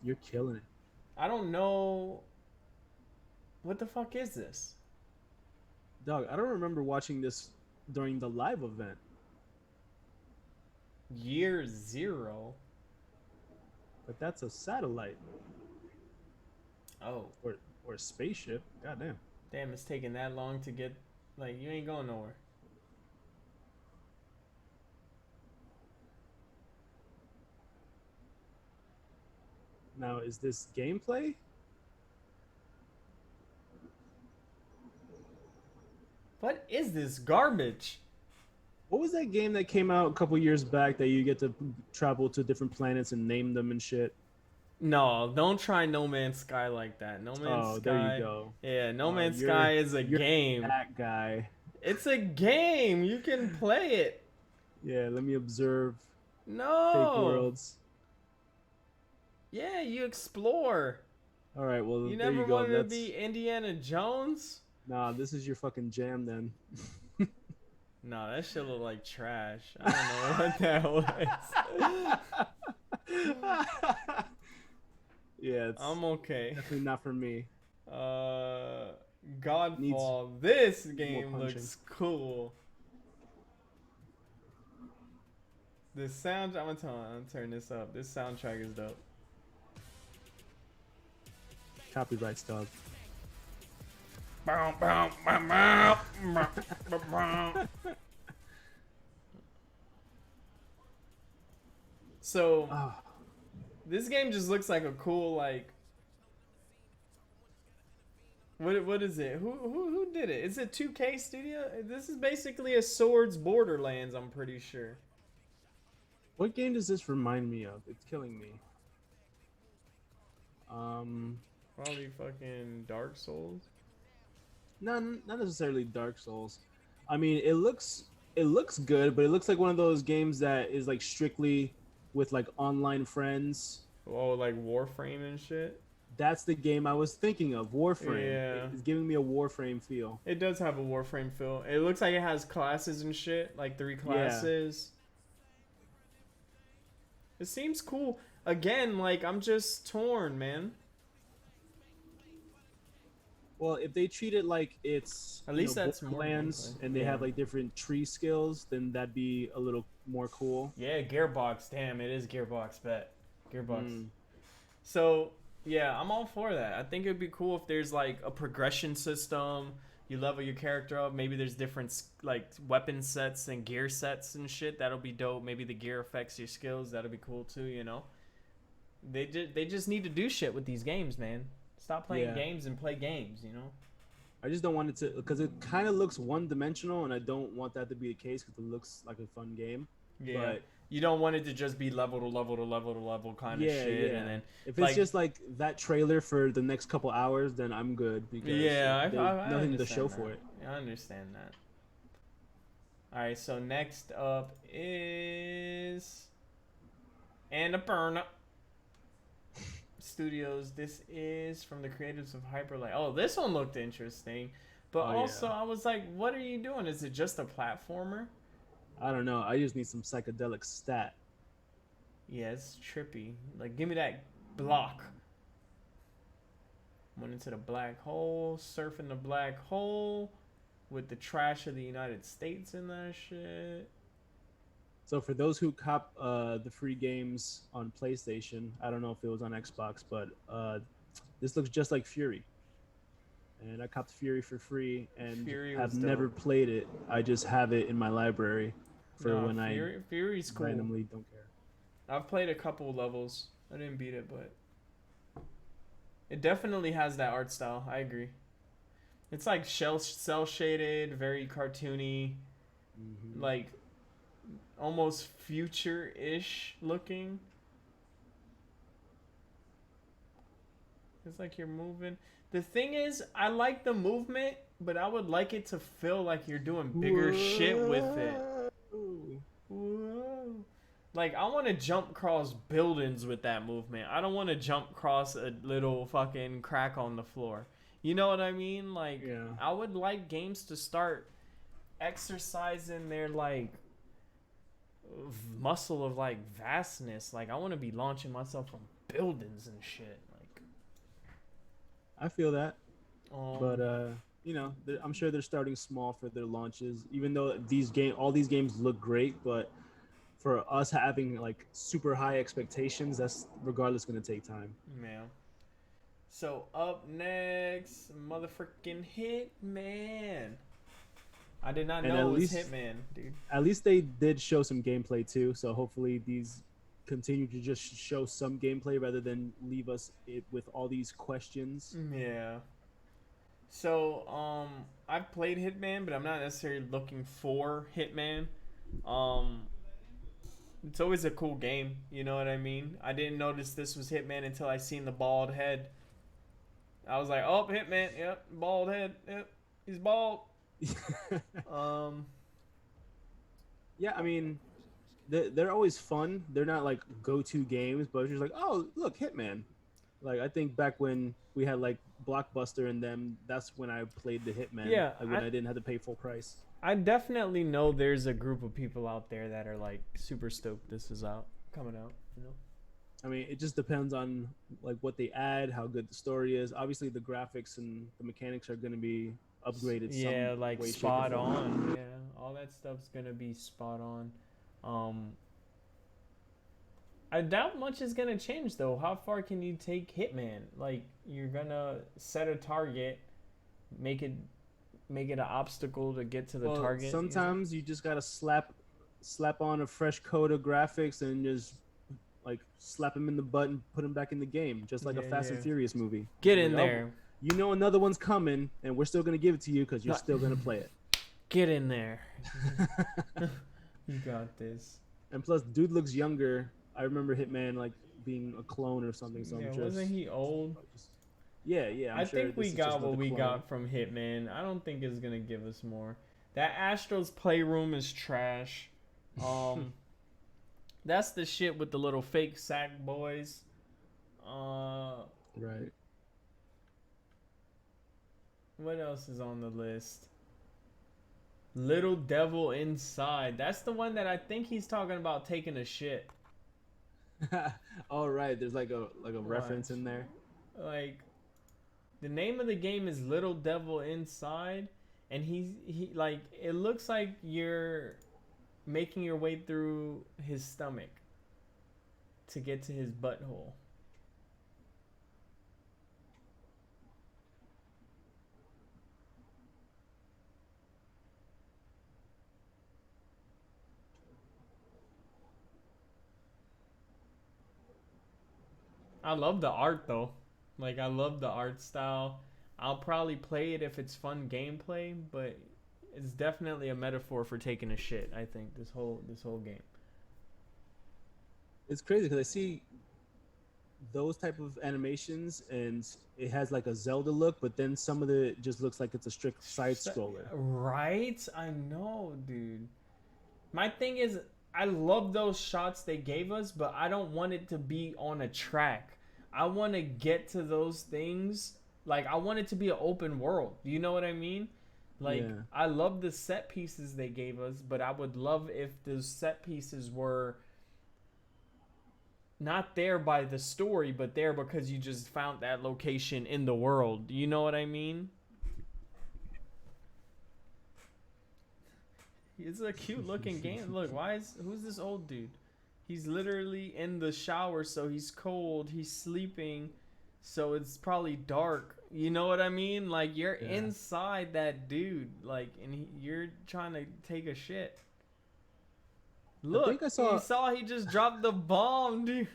Speaker 1: You're killing it.
Speaker 2: I don't know. What the fuck is this?
Speaker 1: Dog, I don't remember watching this during the live event.
Speaker 2: Year zero?
Speaker 1: But that's a satellite.
Speaker 2: Oh,
Speaker 1: Or a spaceship. Goddamn.
Speaker 2: damn, it's taking that long to get. Like, you ain't going nowhere.
Speaker 1: Now, is this gameplay?
Speaker 2: What is this garbage?
Speaker 1: What was that game that came out a couple years back that you get to travel to different planets and name them and shit?
Speaker 2: No, don't try No Man's Sky like that. No Man's
Speaker 1: Oh,
Speaker 2: Sky.
Speaker 1: there you go.
Speaker 2: Yeah, No Man's
Speaker 1: You're
Speaker 2: Sky is a
Speaker 1: you're
Speaker 2: game.
Speaker 1: that guy.
Speaker 2: It's a game. You can play it.
Speaker 1: Yeah, let me observe fake
Speaker 2: No.
Speaker 1: worlds.
Speaker 2: Yeah, you explore.
Speaker 1: All right, well,
Speaker 2: You
Speaker 1: there
Speaker 2: never
Speaker 1: you go.
Speaker 2: wanted to be Indiana Jones?
Speaker 1: Nah, this is your fucking jam then.
Speaker 2: No, that shit look like trash. I don't know what that was.
Speaker 1: Yeah, it's
Speaker 2: I'm okay.
Speaker 1: definitely not for me.
Speaker 2: Godfall. This
Speaker 1: more
Speaker 2: game
Speaker 1: punching.
Speaker 2: looks cool. The sound. I'm gonna turn this up. This soundtrack is dope.
Speaker 1: Copyright dog.
Speaker 2: So
Speaker 1: Ah,
Speaker 2: this game just looks like a cool like What is it? Who did it? Is it 2K Studio? This is basically a Swords Borderlands, I'm pretty sure.
Speaker 1: What game does this remind me of? It's killing me.
Speaker 2: Probably fucking Dark Souls.
Speaker 1: Not necessarily Dark Souls. I mean, it looks good, but it looks like one of those games that is like strictly with like online friends.
Speaker 2: Oh, like Warframe and shit.
Speaker 1: That's the game I was thinking of. Warframe.
Speaker 2: Yeah.
Speaker 1: It's giving me a Warframe feel.
Speaker 2: It does have a Warframe feel. It looks like it has classes and shit, like 3 classes. Yeah. It seems cool. Again, like I'm just torn, man.
Speaker 1: Well, if they treat it like it's
Speaker 2: at least that's more
Speaker 1: lands and they have like different tree skills, then that'd be a little more cool.
Speaker 2: Yeah, Gearbox. Damn, it is Gearbox. Bet Gearbox. So yeah, I'm all for that. I think it'd be cool if there's like a progression system. You level your character up. Maybe there's different like weapon sets and gear sets and shit. That'll be dope. Maybe the gear affects your skills. That'll be cool too. You know, they just need to do shit with these games, man. Stop playing games and play games, you know?
Speaker 1: I just don't want it to, because it kind of looks one-dimensional, and I don't want that to be the case because it looks like a fun game.
Speaker 2: Yeah.
Speaker 1: But
Speaker 2: you don't want it to just be level to level to level to level kind of shit. Yeah. And then
Speaker 1: if it's just like that trailer for the next couple hours, then I'm good because
Speaker 2: I
Speaker 1: nothing to show for it.
Speaker 2: Yeah, I understand that. All right, so next up is Annapurna Studios. This is from the creators of Hyperlight. Oh, this one looked interesting. But also, I was like, what are you doing? Is it just a platformer?
Speaker 1: I don't know. I just need some psychedelic stat.
Speaker 2: Yeah, it's trippy. Like, give me that block. Went into the black hole, surfing the black hole with the trash of the United States in that shit.
Speaker 1: So for those who cop the free games on PlayStation, I don't know if it was on Xbox, but this looks just like Fury. And I copped Fury for free and have never played it. I just have it in my library for when
Speaker 2: Fury's cool.
Speaker 1: Randomly don't care.
Speaker 2: I've played a couple levels. I didn't beat it, but it definitely has that art style. I agree. It's like cell shaded, very cartoony, like almost future-ish looking. It's like you're moving. The thing is, I like the movement, but I would like it to feel like you're doing bigger shit with it. Whoa. Like, I want to jump across buildings with that movement. I don't want to jump across a little fucking crack on the floor. You know what I mean? Like, I would like games to start exercising their, like, muscle of, like, vastness. Like, I want to be launching myself from buildings and shit. Like,
Speaker 1: I feel that. But, you know, I'm sure they're starting small for their launches. Even though all these games look great, but for us having, like, super high expectations, that's regardless going to take time.
Speaker 2: Yeah. So up next, motherfucking Hitman. I did not know it was Hitman, dude.
Speaker 1: At least they did show some gameplay too, so hopefully these continue to just show some gameplay rather than leave us with all these questions.
Speaker 2: Yeah. So I've played Hitman, but I'm not necessarily looking for Hitman. It's always a cool game, you know what I mean? I didn't notice this was Hitman until I seen the bald head. I was like, oh, Hitman, yep, bald head, yep, he's bald.
Speaker 1: Yeah, I mean, they're always fun. They're not like go-to games, but it's just like, oh, look, Hitman. Like, I think back when we had like Blockbuster and them, that's when I played the Hitman.
Speaker 2: Yeah,
Speaker 1: like when I didn't have to pay full price.
Speaker 2: I definitely know there's a group of people out there that are like super stoked this is coming out, you know?
Speaker 1: I mean, it just depends on like what they add, how good the story is. Obviously, the graphics and the mechanics are going to be upgraded.
Speaker 2: Yeah, like way, spot on. Yeah, all that stuff's going to be spot on. I doubt much is going to change though. How far can you take Hitman? Like, you're going to set a target, make it an obstacle to get to the target.
Speaker 1: Sometimes you just got to slap on a fresh coat of graphics and just like slap him in the butt and put him back in the game, just like a Fast and Furious movie.
Speaker 2: Get in there.
Speaker 1: you know another one's coming, and we're still gonna give it to you because you're
Speaker 2: No.
Speaker 1: still gonna play it.
Speaker 2: Get in there. You got this.
Speaker 1: And plus, dude looks younger. I remember Hitman like being a clone or something. So
Speaker 2: Yeah,
Speaker 1: I'm
Speaker 2: wasn't he old?
Speaker 1: yeah. I'm
Speaker 2: I
Speaker 1: sure
Speaker 2: think we
Speaker 1: this is just
Speaker 2: got what
Speaker 1: another
Speaker 2: we
Speaker 1: clone.
Speaker 2: got from Hitman. I don't think it's gonna give us more. That Astro's Playroom is trash. That's the shit with the little fake sack boys.
Speaker 1: Right.
Speaker 2: What else is on the list? Little Devil Inside. That's the one that I think he's talking about taking a shit.
Speaker 1: All right. There's like a reference in there.
Speaker 2: Like, the name of the game is Little Devil Inside, and he like, it looks like you're making your way through his stomach to get to his butthole. I love the art though. Like, I love the art style. I'll probably play it if it's fun gameplay, but it's definitely a metaphor for taking a shit, I think, this whole game.
Speaker 1: It's crazy because I see those type of animations and it has like a Zelda look, but then some of it just looks like it's a strict side scroller.
Speaker 2: Right? I know, dude. My thing is, I love those shots they gave us, but I don't want it to be on a track. I want to get to those things. Like, I want it to be an open world. You know what I mean? Like,
Speaker 1: Yeah.
Speaker 2: I love the set pieces they gave us, but I would love if those set pieces were not there by the story, but there because you just found that location in the world. You know what I mean? It's a cute looking game. Look, who's this old dude? He's literally in the shower, so he's cold. He's sleeping, so it's probably dark. You know what I mean? Like, you're inside that dude, like, and you're trying to take a shit. Look, he just dropped the bomb, dude.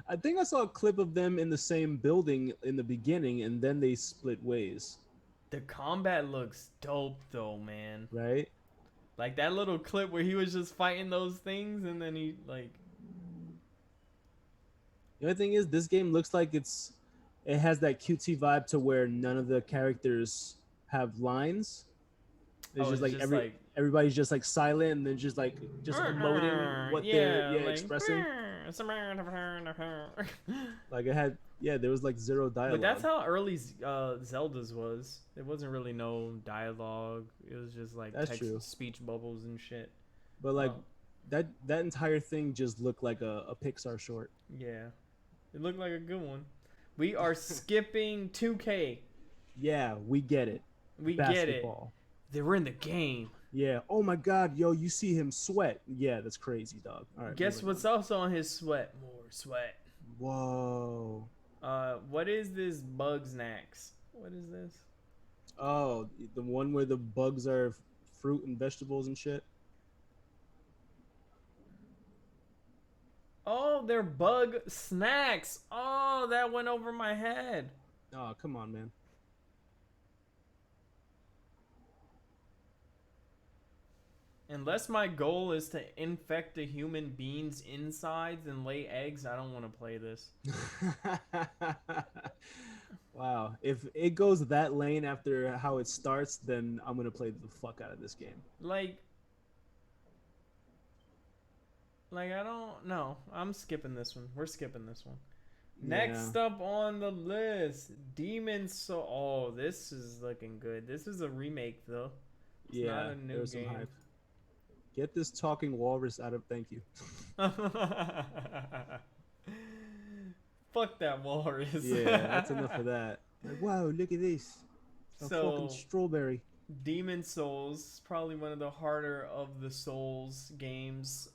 Speaker 1: I think I saw a clip of them in the same building in the beginning, and then they split ways.
Speaker 2: The combat looks dope, though, man.
Speaker 1: Right?
Speaker 2: Like, that little clip where he was just fighting those things, and then he, like...
Speaker 1: The other thing is, this game looks like it has that QT vibe to where none of the characters have lines. It's just like everybody's just like silent and then just emoting what they're
Speaker 2: like,
Speaker 1: expressing. Like it had there was like zero dialogue.
Speaker 2: But that's how early Zelda's was. It wasn't really no dialogue. It was just like speech bubbles and shit.
Speaker 1: But like that entire thing just looked like a Pixar short.
Speaker 2: Yeah, it looked like a good one. We are skipping 2K.
Speaker 1: Yeah, we get it.
Speaker 2: We get it. They were in the game.
Speaker 1: Yeah. Oh my God, yo, you see him sweat. Yeah, that's crazy, dog. All right.
Speaker 2: Guess what's also on his sweat? More sweat.
Speaker 1: Whoa.
Speaker 2: What is this bug snacks? What is this?
Speaker 1: Oh, the one where the bugs are fruit and vegetables and shit.
Speaker 2: Oh, they're bug snacks. Oh, that went over my head.
Speaker 1: Oh, come on, man.
Speaker 2: Unless my goal is to infect a human being's insides and lay eggs, I don't want to play this.
Speaker 1: Wow. If it goes that lane after how it starts, then I'm going to play the fuck out of this game.
Speaker 2: Like, I don't know. I'm skipping this one. We're skipping this one. Yeah. Next up on the list, Demon's Soul. Oh, this is looking good. This is a remake, though. It's not a new game. Some hype.
Speaker 1: Get this talking walrus out of... Thank you.
Speaker 2: Fuck that walrus.
Speaker 1: Yeah, that's enough of that. Like, wow, look at this. A fucking strawberry.
Speaker 2: Demon's Souls, probably one of the harder of the Souls games.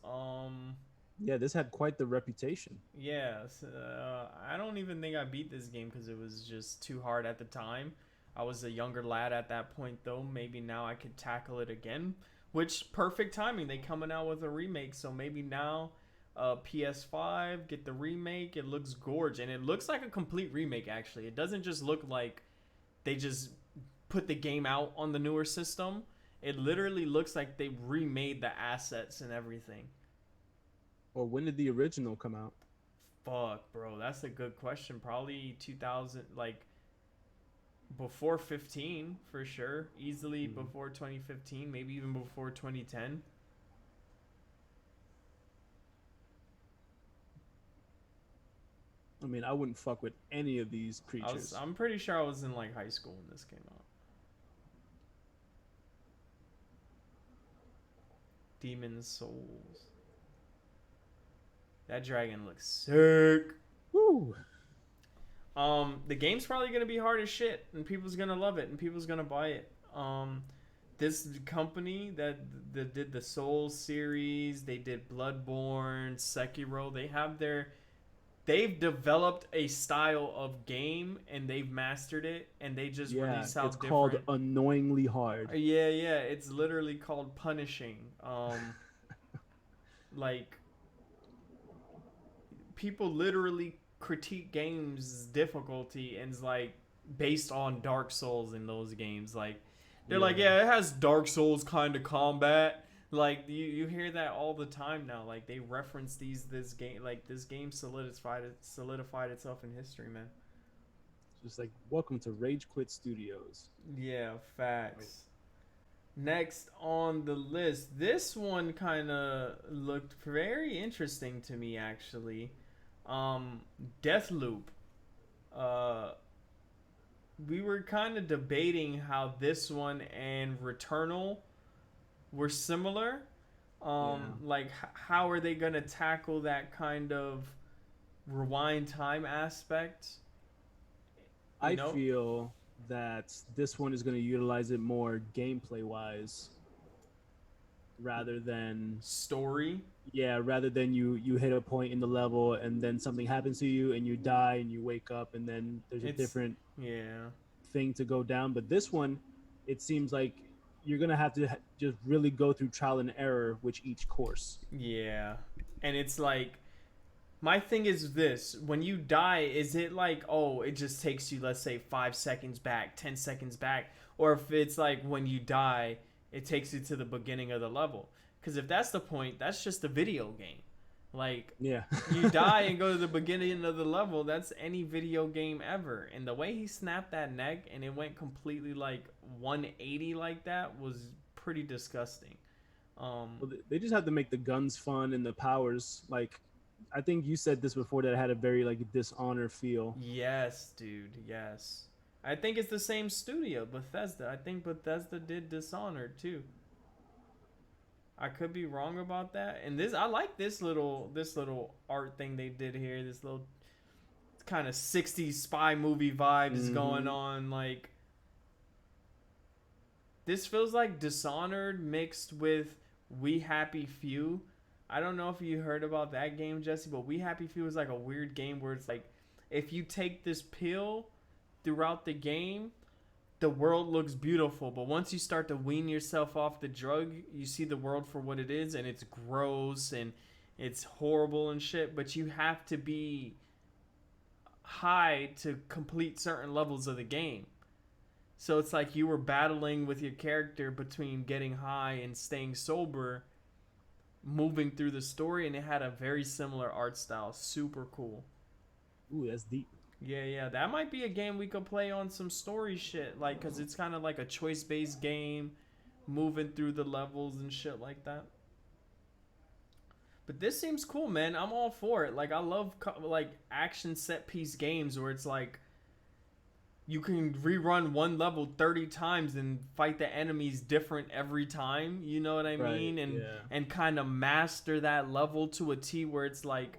Speaker 1: Yeah, this had quite the reputation.
Speaker 2: Yes. I don't even think I beat this game because it was just too hard at the time. I was a younger lad at that point, though. Maybe now I could tackle it again. Which, perfect timing. They coming out with a remake, so maybe now PS5, get the remake. It looks gorgeous, and it looks like a complete remake, actually. It doesn't just look like they just put the game out on the newer system. It literally looks like they remade the assets and everything.
Speaker 1: Or when did the original come out?
Speaker 2: Fuck, bro, that's a good question. Probably 2000, like before 15 for sure. Easily before 2015, maybe even before 2010.
Speaker 1: I mean, I wouldn't fuck with any of these creatures.
Speaker 2: I'm pretty sure I was in like high school when this came out. Demon Souls. That dragon looks sick.
Speaker 1: Woo!
Speaker 2: The game's probably gonna be hard as shit, and people's gonna love it, and people's gonna buy it. This company that did the Souls series, they did Bloodborne, Sekiro. They've developed a style of game, and they've mastered it, and they just release how
Speaker 1: it's
Speaker 2: different.
Speaker 1: called annoyingly hard.
Speaker 2: Yeah, it's literally called punishing. Like people literally critique games difficulty and it's like based on Dark Souls in those games. Like they're like, yeah, it has Dark Souls kind of combat. Like you hear that all the time now. Like they reference this game. Like this game solidified itself in history, man.
Speaker 1: Just like welcome to Rage Quit Studios.
Speaker 2: Yeah, facts. Next on the list, this one kind of looked very interesting to me actually. Deathloop. We were kind of debating how this one and Returnal were similar. Like how are they gonna tackle that kind of rewind time aspect?
Speaker 1: I feel that this one is going to utilize it more gameplay wise rather than
Speaker 2: story.
Speaker 1: Yeah, rather than you hit a point in the level and then something happens to you and you die and you wake up and then there's a different thing to go down. But this one, it seems like you're going to have to just really go through trial and error with each course.
Speaker 2: Yeah. And it's like, my thing is this: when you die, is it like, oh, it just takes you, let's say, 5 seconds back, 10 seconds back, or if it's like when you die, it takes you to the beginning of the level? Because if that's the point, that's just a video game. Like, you die and go to the beginning of the level. That's any video game ever. And the way he snapped that neck and it went completely like 180 like that was pretty disgusting.
Speaker 1: Well, they just have to make the guns fun and the powers like. I think you said this before that it had a very like Dishonor feel.
Speaker 2: Yes, dude. Yes. I think it's the same studio, Bethesda. I think Bethesda did Dishonored too. I could be wrong about that. And I like this little art thing they did here. This little kind of 60s spy movie vibes going on. Like this feels like Dishonored mixed with We Happy Few. I don't know if you heard about that game, Jesse, but We Happy Few is like a weird game where it's like if you take this pill throughout the game, the world looks beautiful. But once you start to wean yourself off the drug, you see the world for what it is, and it's gross and it's horrible and shit. But you have to be high to complete certain levels of the game. So it's like you were battling with your character between getting high and staying sober, moving through the story, and it had a very similar art style. Super cool.
Speaker 1: Ooh, that's deep.
Speaker 2: Yeah, that might be a game we could play on some story shit, like, because it's kind of like a choice-based game, moving through the levels and shit like that. But this seems cool, man. I'm all for it. Like, I love like action set-piece games where it's like you can rerun one level 30 times and fight the enemies different every time. You know what I mean? And kind of master that level to a T where it's like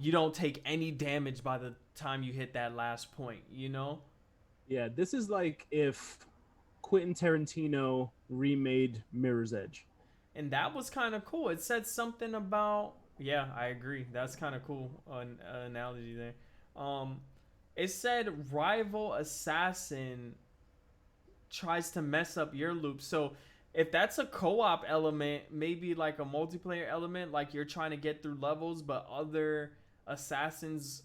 Speaker 2: you don't take any damage by the time you hit that last point, you know?
Speaker 1: Yeah, this is like if Quentin Tarantino remade Mirror's Edge.
Speaker 2: And that was kind of cool. It said something about... Yeah, I agree. That's kind of cool analogy there. It said rival assassin tries to mess up your loop. So if that's a co-op element, maybe like a multiplayer element, like you're trying to get through levels, but other assassins,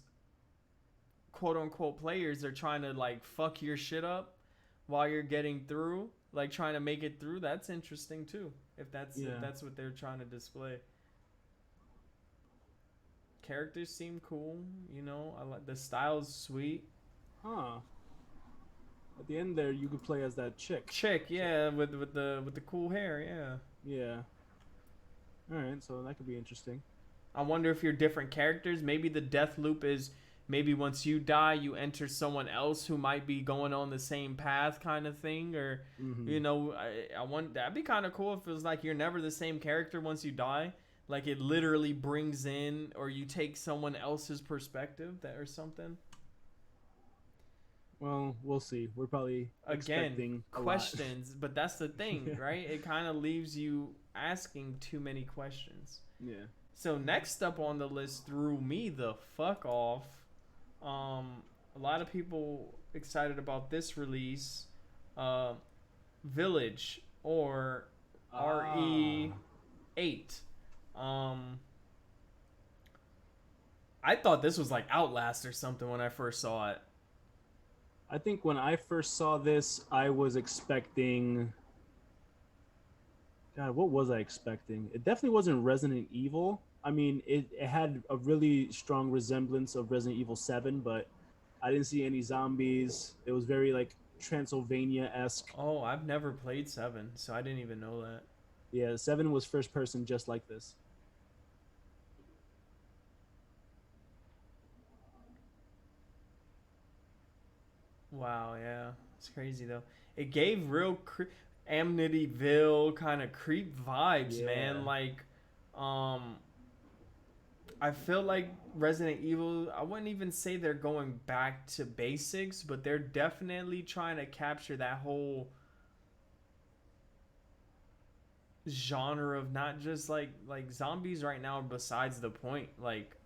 Speaker 2: quote unquote players, are trying to like fuck your shit up. while you're getting through, like trying to make it through. That's interesting too. If
Speaker 1: Yeah.
Speaker 2: that's what they're trying to display. Characters seem cool, you know. I like the style's sweet.
Speaker 1: Huh. At the end there, you could play as that chick.
Speaker 2: Chick,
Speaker 1: So,
Speaker 2: yeah, with the cool hair, yeah.
Speaker 1: yeah. All right, so that could be interesting.
Speaker 2: I wonder if you're different characters. Maybe the death loop is maybe once you die, you enter someone else who might be going on the same path, kind of thing. Or,
Speaker 1: Mm-hmm.
Speaker 2: you know, I want that'd be kind of cool if it was like you're never the same character once you die. Like it literally brings in, or you take someone else's perspective that or something.
Speaker 1: Well, we'll see. We're probably
Speaker 2: Again,
Speaker 1: expecting a lot.
Speaker 2: questions, but that's the thing, right? It kind of leaves you asking too many questions.
Speaker 1: Yeah.
Speaker 2: So next up on the list threw me the fuck off. A lot of people excited about this release, Village or RE8. I thought this was like Outlast or something when I first saw it.
Speaker 1: I think when I first saw this, I was expecting. God, what was I expecting? It definitely wasn't Resident Evil. I mean, it had a really strong resemblance of Resident Evil 7, but I didn't see any zombies. It was very like Transylvania-esque.
Speaker 2: Oh, I've never played 7, so I didn't even know that.
Speaker 1: Yeah, 7 was first person just like this.
Speaker 2: Wow, yeah. It's crazy though. It gave real Amityville kind of creep vibes,
Speaker 1: Yeah.
Speaker 2: man. Like um I feel like Resident Evil, I wouldn't even say they're going back to basics, but they're definitely trying to capture that whole genre of not just like zombies right now are besides the point. Like,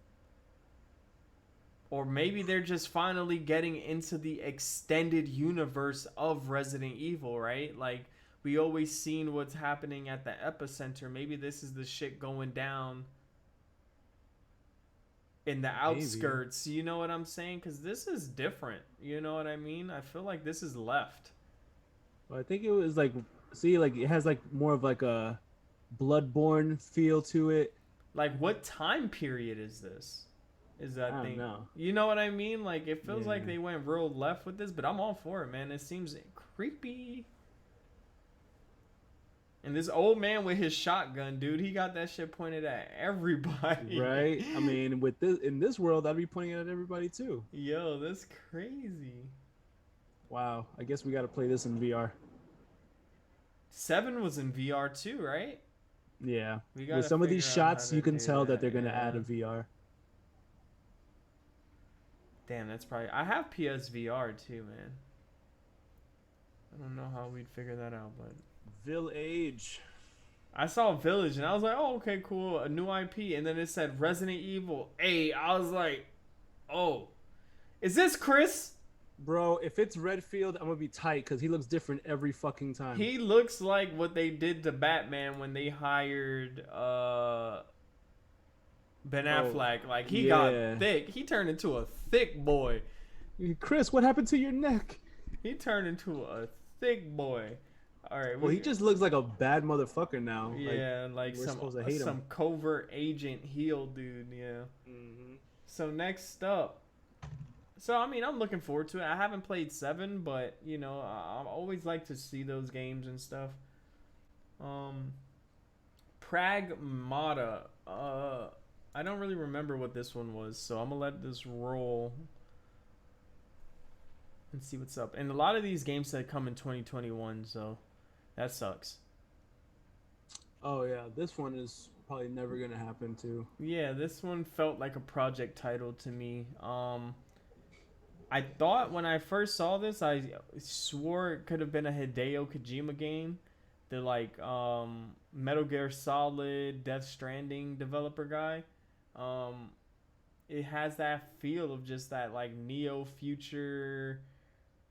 Speaker 2: or maybe they're just finally getting into the extended universe of Resident Evil, right? Like we always seen what's happening at the epicenter. Maybe this is the shit going down in the outskirts. Maybe. You know what I'm saying? Because this is different. You know what I mean? I feel like this is left.
Speaker 1: Well, I think it was like, see, like it has like more of like a Bloodborne feel to it.
Speaker 2: Like, what time period is this? Is that
Speaker 1: I
Speaker 2: thing?
Speaker 1: don't know.
Speaker 2: You know what I mean? Like, it feels like they went real left with this, but I'm all for it, man. It seems creepy. And this old man with his shotgun, dude, he got that shit pointed at everybody.
Speaker 1: Right? I mean, with this in this world, I'd be pointing it at everybody too.
Speaker 2: Yo, that's crazy.
Speaker 1: Wow. I guess we got to play this in VR.
Speaker 2: 7 was in VR too, right?
Speaker 1: Yeah. With some of these shots, you can tell that they're going to add a VR.
Speaker 2: Damn, that's probably... I have PSVR too, man. I don't know how we'd figure that out, but...
Speaker 1: Village.
Speaker 2: I saw Village, and I was like, oh, okay, cool. A new IP. And then it said Resident Evil 8. I was like, oh. Is this Chris?
Speaker 1: Bro, if it's Redfield, I'm going to be tight because he looks different every fucking time.
Speaker 2: He looks like what they did to Batman when they hired... Ben Affleck, like he got thick. He turned into a thick boy.
Speaker 1: Chris, what happened to your neck?
Speaker 2: He turned into a thick boy. All right.
Speaker 1: Well, he just looks like a bad motherfucker now.
Speaker 2: Yeah, like some covert agent heel dude. Yeah.
Speaker 1: Mm-hmm.
Speaker 2: So next up. So I mean, I'm looking forward to it. I haven't played 7, but you know, I always like to see those games and stuff. Pragmata. I don't really remember what this one was, so I'm gonna let this roll and see what's up. And a lot of these games that come in 2021, so that sucks.
Speaker 1: Oh yeah, this one is probably never gonna happen too.
Speaker 2: Yeah, this one felt like a project title to me. I thought when I first saw this, I swore it could have been a Hideo Kojima game. The like Metal Gear Solid, Death Stranding developer guy. It has that feel of just that like neo future,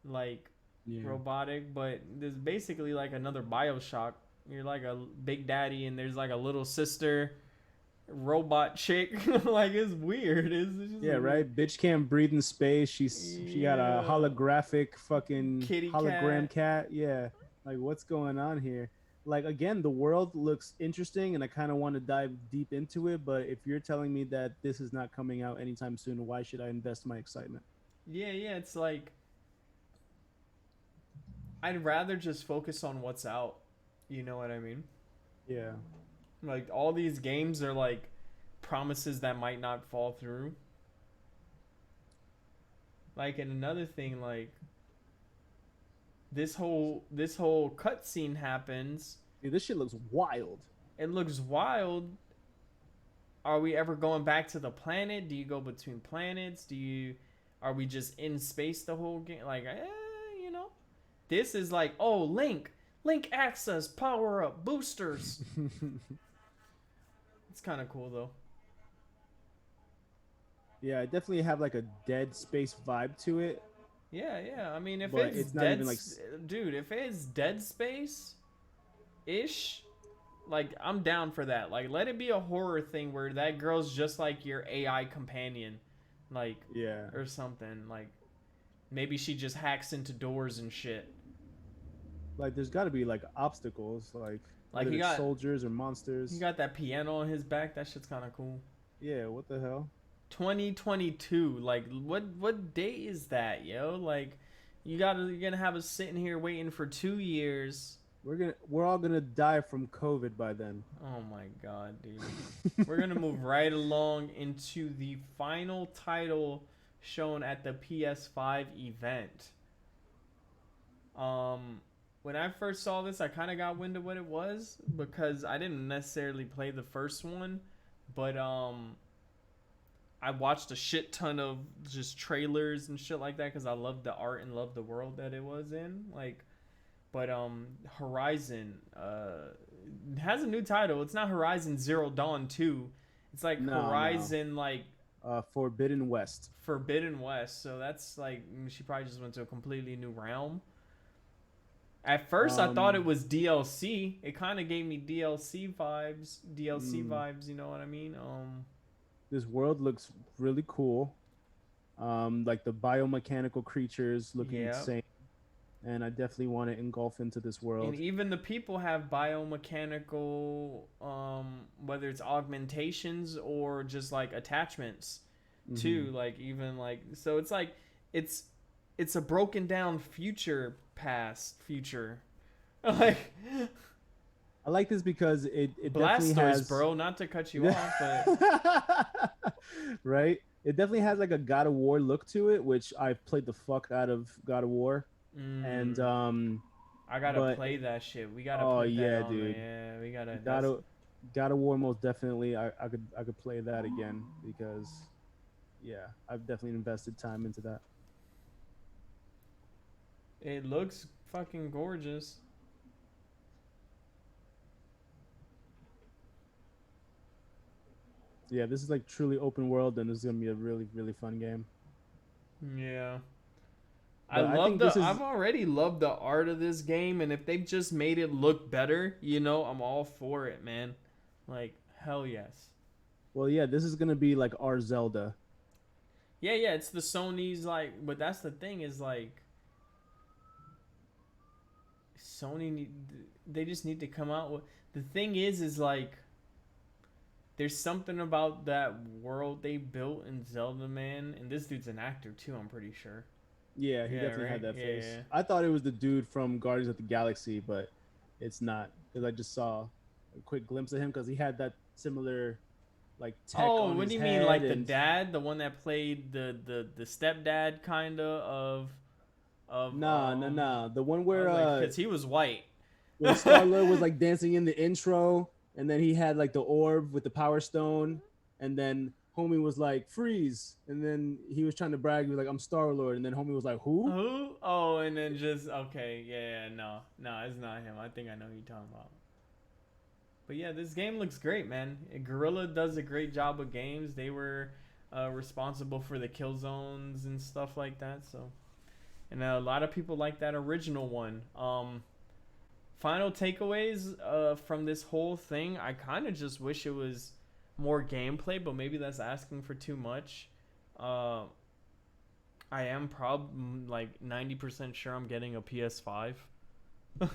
Speaker 2: like robotic, but there's basically like another BioShock. You're like a big daddy, and there's like a little sister, robot chick. Like it's weird. It's just
Speaker 1: Yeah,
Speaker 2: a
Speaker 1: right.
Speaker 2: weird.
Speaker 1: Bitch can't breathe in space. She got a
Speaker 2: Yeah.
Speaker 1: holographic fucking
Speaker 2: Kitty
Speaker 1: hologram
Speaker 2: cat.
Speaker 1: cat. Yeah, like what's going on here? Like again, the world looks interesting, and I kind of want to dive deep into it. But if you're telling me that this is not coming out anytime soon, why should I invest my excitement?
Speaker 2: Yeah, yeah. It's like I'd rather just focus on what's out. You know what I mean?
Speaker 1: Yeah,
Speaker 2: Like all these games are like promises that might not fall through. Like and another thing, like this whole cutscene happens.
Speaker 1: dude, this shit looks wild.
Speaker 2: It looks wild. Are we ever going back to the planet? Do you go between planets? Are we just in space the whole game? Like, you know, this is like, oh, Link access, power up, boosters. It's kind of cool though.
Speaker 1: Yeah, I definitely have like a Dead Space vibe to it,
Speaker 2: Yeah, yeah. I mean, if
Speaker 1: but
Speaker 2: it's
Speaker 1: it's not even like
Speaker 2: dude, if it's Dead Space ish, like I'm down for that. Like, let it be a horror thing where that girl's just like your AI companion, like,
Speaker 1: yeah.
Speaker 2: or something. Like, maybe she just hacks into doors and shit.
Speaker 1: Like there's got to be like obstacles, like
Speaker 2: Like
Speaker 1: whether it's soldiers or monsters.
Speaker 2: he got that piano on his back. That shit's kind of cool.
Speaker 1: Yeah, what the hell?
Speaker 2: 2022. Like, what date is that, yo? Like, you're gonna have us sitting here waiting for 2 years.
Speaker 1: We're all gonna die from COVID by then.
Speaker 2: Oh my god, dude. We're gonna move right along into the final title shown at the PS5 event. When I first saw this, I kind of got wind of what it was because I didn't necessarily play the first one, but I watched a shit ton of just trailers and shit like that because I loved the art and loved the world that it was in. Like, but Horizon has a new title. It's not Horizon Zero Dawn 2. It's like
Speaker 1: No,
Speaker 2: Horizon like
Speaker 1: Forbidden West.
Speaker 2: Forbidden West. So that's like she probably just went to a completely new realm. At first, I thought it was DLC. It kind of gave me DLC vibes. DLC vibes, you know what I mean?
Speaker 1: This world looks really cool. Like the biomechanical creatures looking
Speaker 2: Yeah.
Speaker 1: insane, and I definitely want to engulf into this world.
Speaker 2: And even the people have biomechanical, whether it's augmentations or just like attachments, too. Like even like so, it's like it's a broken down future like
Speaker 1: I like this because it definitely
Speaker 2: Blasters,
Speaker 1: has
Speaker 2: bro. Not to cut you off, but
Speaker 1: right. It definitely has like a God of War look to it, which I've played the fuck out of God of War, and
Speaker 2: I gotta
Speaker 1: but
Speaker 2: play that shit. We gotta
Speaker 1: oh
Speaker 2: put
Speaker 1: yeah,
Speaker 2: that on
Speaker 1: dude.
Speaker 2: there. Yeah, we gotta.
Speaker 1: God of War most definitely. I could play that again because yeah, I've definitely invested time into that.
Speaker 2: It looks fucking gorgeous.
Speaker 1: Yeah, this is like truly open world, and this is gonna be a really really fun game.
Speaker 2: Yeah.
Speaker 1: But I think this is
Speaker 2: I've already loved the art of this game, and if they've just made it look better, you know, I'm all for it, man. Like, hell yes.
Speaker 1: well, yeah, this is gonna be like our Zelda.
Speaker 2: Yeah, yeah, it's the Sony's like, but that's the thing is like they just need to come out with the thing is like there's something about that world they built in Zelda, man, and this dude's an actor too, I'm pretty sure.
Speaker 1: Yeah, he
Speaker 2: Yeah,
Speaker 1: definitely
Speaker 2: right?
Speaker 1: had that
Speaker 2: Yeah,
Speaker 1: face.
Speaker 2: yeah.
Speaker 1: I thought it was the dude from Guardians of the Galaxy, but it's not because I just saw a quick glimpse of him because he had that similar like tech
Speaker 2: Oh,
Speaker 1: on
Speaker 2: what
Speaker 1: his
Speaker 2: do you
Speaker 1: head
Speaker 2: mean like the
Speaker 1: and
Speaker 2: dad, the one that played the stepdad kind of
Speaker 1: nah. The one
Speaker 2: I
Speaker 1: where
Speaker 2: was like cuz he was white.
Speaker 1: when Star Lord was like dancing in the intro, and then he had like the orb with the Power Stone, and then homie was like freeze, and then he was trying to brag, he was like I'm Star Lord, and then homie was like who?
Speaker 2: Who? Oh, and then just okay, yeah, no, it's not him. I think I know who you're talking about. But yeah, this game looks great, man. Gorilla does a great job with games. They were responsible for the kill zones and stuff like that. So, and a lot of people like that original one. Final takeaways from this whole thing. I kind of just wish it was more gameplay, but maybe that's asking for too much. Uh, I am like 90% sure I'm getting a PS5
Speaker 1: Yeah,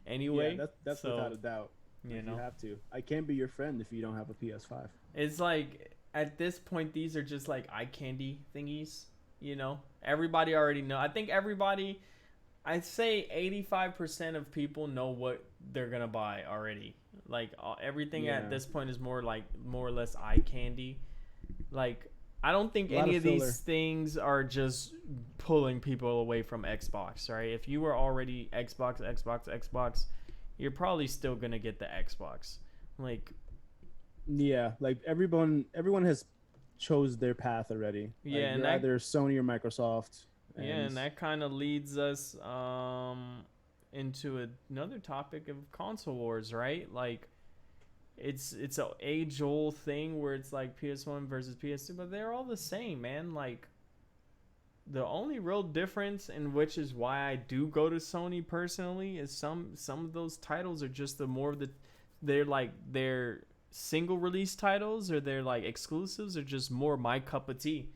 Speaker 2: anyway.
Speaker 1: that's without
Speaker 2: So,
Speaker 1: a doubt.
Speaker 2: you
Speaker 1: Like you
Speaker 2: know,
Speaker 1: have to. I can't be your friend if you don't have a PS5.
Speaker 2: it's like at this point, these are just like eye candy thingies. You know, everybody already know. I think everybody, I'd say 85% of people know what they're gonna buy already. Like everything at
Speaker 1: Yeah,
Speaker 2: this point is more or less eye candy. Like I don't think
Speaker 1: a lot
Speaker 2: any
Speaker 1: of
Speaker 2: of
Speaker 1: filler.
Speaker 2: these things are just pulling people away from Xbox, right? If you were already Xbox, you're probably still gonna get the Xbox. Like,
Speaker 1: Yeah, like everyone has chose their path already. Like
Speaker 2: yeah, and
Speaker 1: you're
Speaker 2: that
Speaker 1: either Sony or Microsoft,
Speaker 2: yeah,
Speaker 1: and
Speaker 2: and that kind of leads us into another topic of console wars, right? Like it's a age old thing where it's like PS1 versus PS2, but they're all the same, man. Like the only real difference, and which is why I do go to Sony personally, is some of those titles are just the more of the they're single release titles, or they're like exclusives, or just more my cup of tea.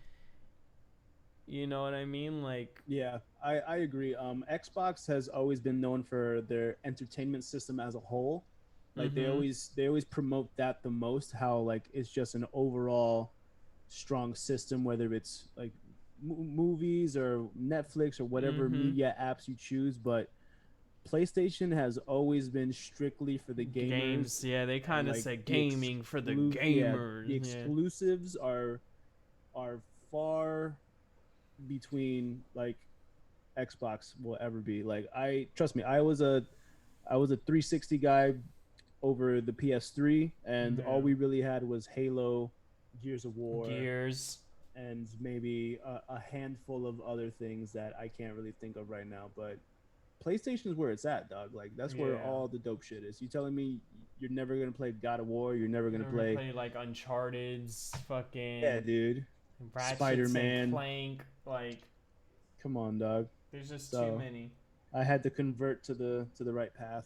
Speaker 2: You know what I mean? Like,
Speaker 1: yeah, I agree. Xbox has always been known for their entertainment system as a whole. Like
Speaker 2: mm-hmm.
Speaker 1: they always promote that the most. How like it's just an overall strong system, whether it's like movies or Netflix or whatever
Speaker 2: Mm-hmm.
Speaker 1: media apps you choose. But PlayStation has always been strictly for the gamers,
Speaker 2: Games, yeah, they
Speaker 1: and
Speaker 2: kind of
Speaker 1: like
Speaker 2: say gaming for the
Speaker 1: the
Speaker 2: gamers. Yeah.
Speaker 1: exclusives are far between like Xbox will ever be. Like I trust me, I was a 360 guy over the PS3, and all
Speaker 2: Yeah.
Speaker 1: we really had was Halo, Gears of War,
Speaker 2: Gears.
Speaker 1: and maybe a handful of other things that I can't really think of right now. But PlayStation is where it's at, dog. Like that's where
Speaker 2: Yeah.
Speaker 1: all the dope shit is. You telling me you're never gonna play God of War? You're never
Speaker 2: You
Speaker 1: gonna
Speaker 2: never
Speaker 1: play?
Speaker 2: play like Uncharted's,
Speaker 1: Yeah,
Speaker 2: fucking
Speaker 1: dude. Spider
Speaker 2: Ratchets and
Speaker 1: Man.
Speaker 2: Clank. Like,
Speaker 1: Come on, dog.
Speaker 2: there's just too
Speaker 1: So
Speaker 2: many.
Speaker 1: I had to convert to the right path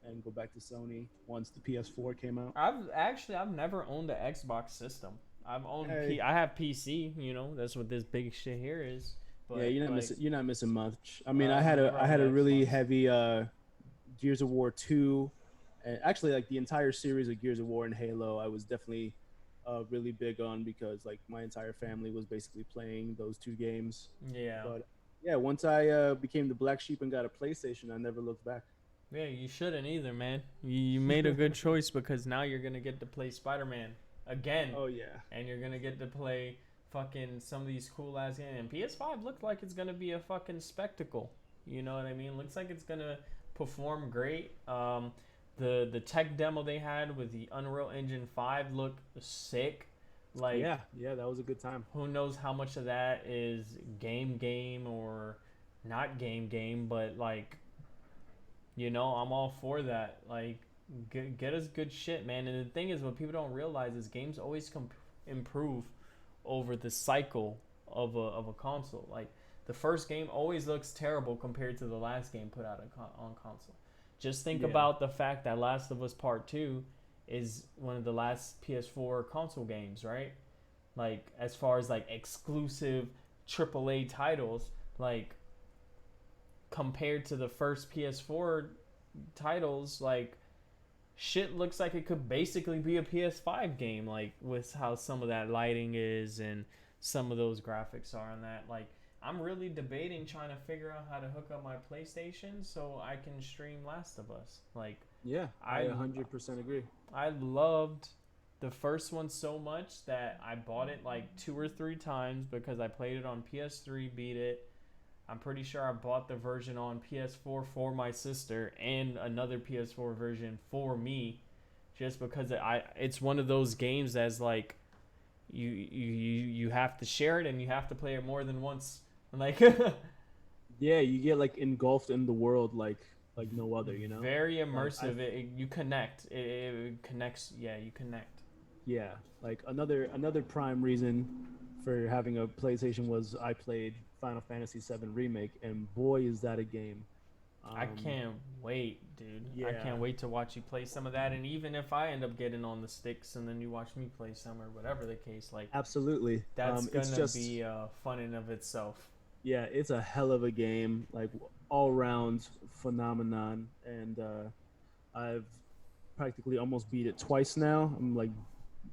Speaker 1: and go back to Sony once the PS4 came out.
Speaker 2: I've never owned an Xbox system.
Speaker 1: Hey,
Speaker 2: I have PC. You know, that's what this big shit here is.
Speaker 1: yeah,
Speaker 2: But like,
Speaker 1: you're not missing much. I mean,
Speaker 2: I've never
Speaker 1: I
Speaker 2: owned
Speaker 1: had a
Speaker 2: an
Speaker 1: really
Speaker 2: Xbox.
Speaker 1: heavy Gears of War 2, and actually like the entire series of Gears of War and Halo. I was definitely really big on because like my entire family was basically playing those two games.
Speaker 2: Yeah.
Speaker 1: But yeah, once I became the black sheep and got a PlayStation, I never looked back.
Speaker 2: Yeah, you shouldn't either, man. You made a good choice because now you're gonna get to play Spider Man again,
Speaker 1: Oh yeah,
Speaker 2: and you're gonna get to play fucking some of these cool ass games. And PS5 looks like it's gonna be a fucking spectacle. You know what I mean? Looks like it's gonna perform great. The tech demo they had with the Unreal Engine 5 looked sick. Like,
Speaker 1: yeah, that was a good time.
Speaker 2: who knows how much of that is game or not game, but like, you know, I'm all for that. Like, get us good shit, man. And the thing is, what people don't realize is games always improve over the cycle of a console. Like, the first game always looks terrible compared to the last game put out on console. Just think
Speaker 1: Yeah,
Speaker 2: about the fact that Last of Us Part 2 is one of the last PS4 console games, right? Like, as far as like exclusive AAA titles, like compared to the first PS4 titles, like shit looks like it could basically be a PS5 game, like with how some of that lighting is and some of those graphics are on that. Like, I'm really debating trying to figure out how to hook up my PlayStation so I can stream Last of Us. Like,
Speaker 1: yeah, I
Speaker 2: I
Speaker 1: 100% agree.
Speaker 2: I loved the first one so much that I bought it like 2 or 3 times because I played it on PS3, beat it. I'm pretty sure I bought the version on PS4 for my sister and another PS4 version for me, just because it's one of those games that's like you have to share it and you have to play it more than once. Like,
Speaker 1: Yeah, you get like engulfed in the world like no other, you know?
Speaker 2: very
Speaker 1: Like I
Speaker 2: immersive. You connect. It connects. Yeah, you connect.
Speaker 1: yeah, like another prime reason for having a PlayStation was I played Final Fantasy VII Remake, and boy is that a game.
Speaker 2: I can't wait, dude.
Speaker 1: Yeah.
Speaker 2: I can't wait to watch you play some of that. And even if I end up getting on the sticks and then you watch me play some or whatever the case, like
Speaker 1: Absolutely.
Speaker 2: that's
Speaker 1: It's
Speaker 2: gonna
Speaker 1: just
Speaker 2: be fun in of itself.
Speaker 1: yeah, it's a hell of a game, like all round phenomenon, and I've practically almost beat it twice now. I'm like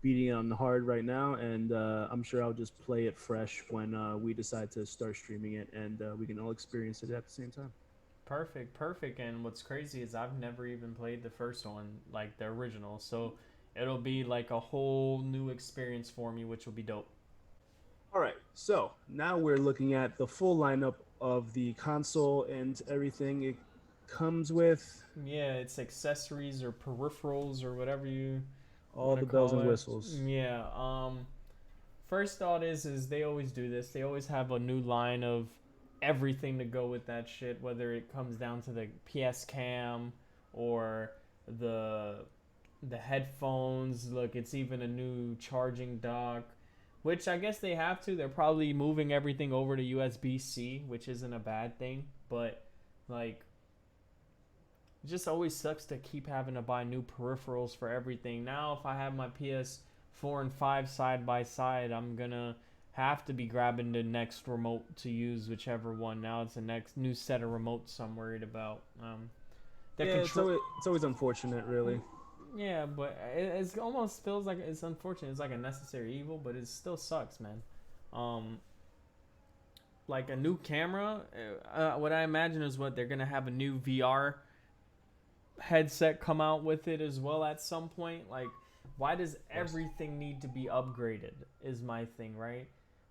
Speaker 1: beating it on the hard right now, and I'm sure I'll just play it fresh when we decide to start streaming it, and we can all experience it at the same time.
Speaker 2: Perfect, perfect. And what's crazy is I've never even played the first one, like the original. So it'll be like a whole new experience for me, which will be dope.
Speaker 1: All right, so now we're looking at the full lineup of the console and everything it comes with,
Speaker 2: Yeah, it's accessories or peripherals or whatever you
Speaker 1: all
Speaker 2: want to
Speaker 1: the bells
Speaker 2: call
Speaker 1: and
Speaker 2: it.
Speaker 1: whistles.
Speaker 2: Yeah. First thought is they always do this. They always have a new line of everything to go with that shit, whether it comes down to the PS Cam or the the headphones. Look, it's even a new charging dock, which I guess they have to. They're probably moving everything over to USB-C, which isn't a bad thing, but like it just always sucks to keep having to buy new peripherals for everything. Now, if I have my PS4 and 5 side by side, I'm gonna have to be grabbing the next remote to use whichever one. Now it's the next new set of remotes I'm worried about.
Speaker 1: Yeah, it's always unfortunate, really.
Speaker 2: Yeah, but it almost feels like it's unfortunate. It's like a necessary evil, but it still sucks, man. Um, like a new camera. What I imagine is what they're gonna have a new VR headset come out with it as well at some point. Like, why does everything need to be upgraded? Is my thing, right?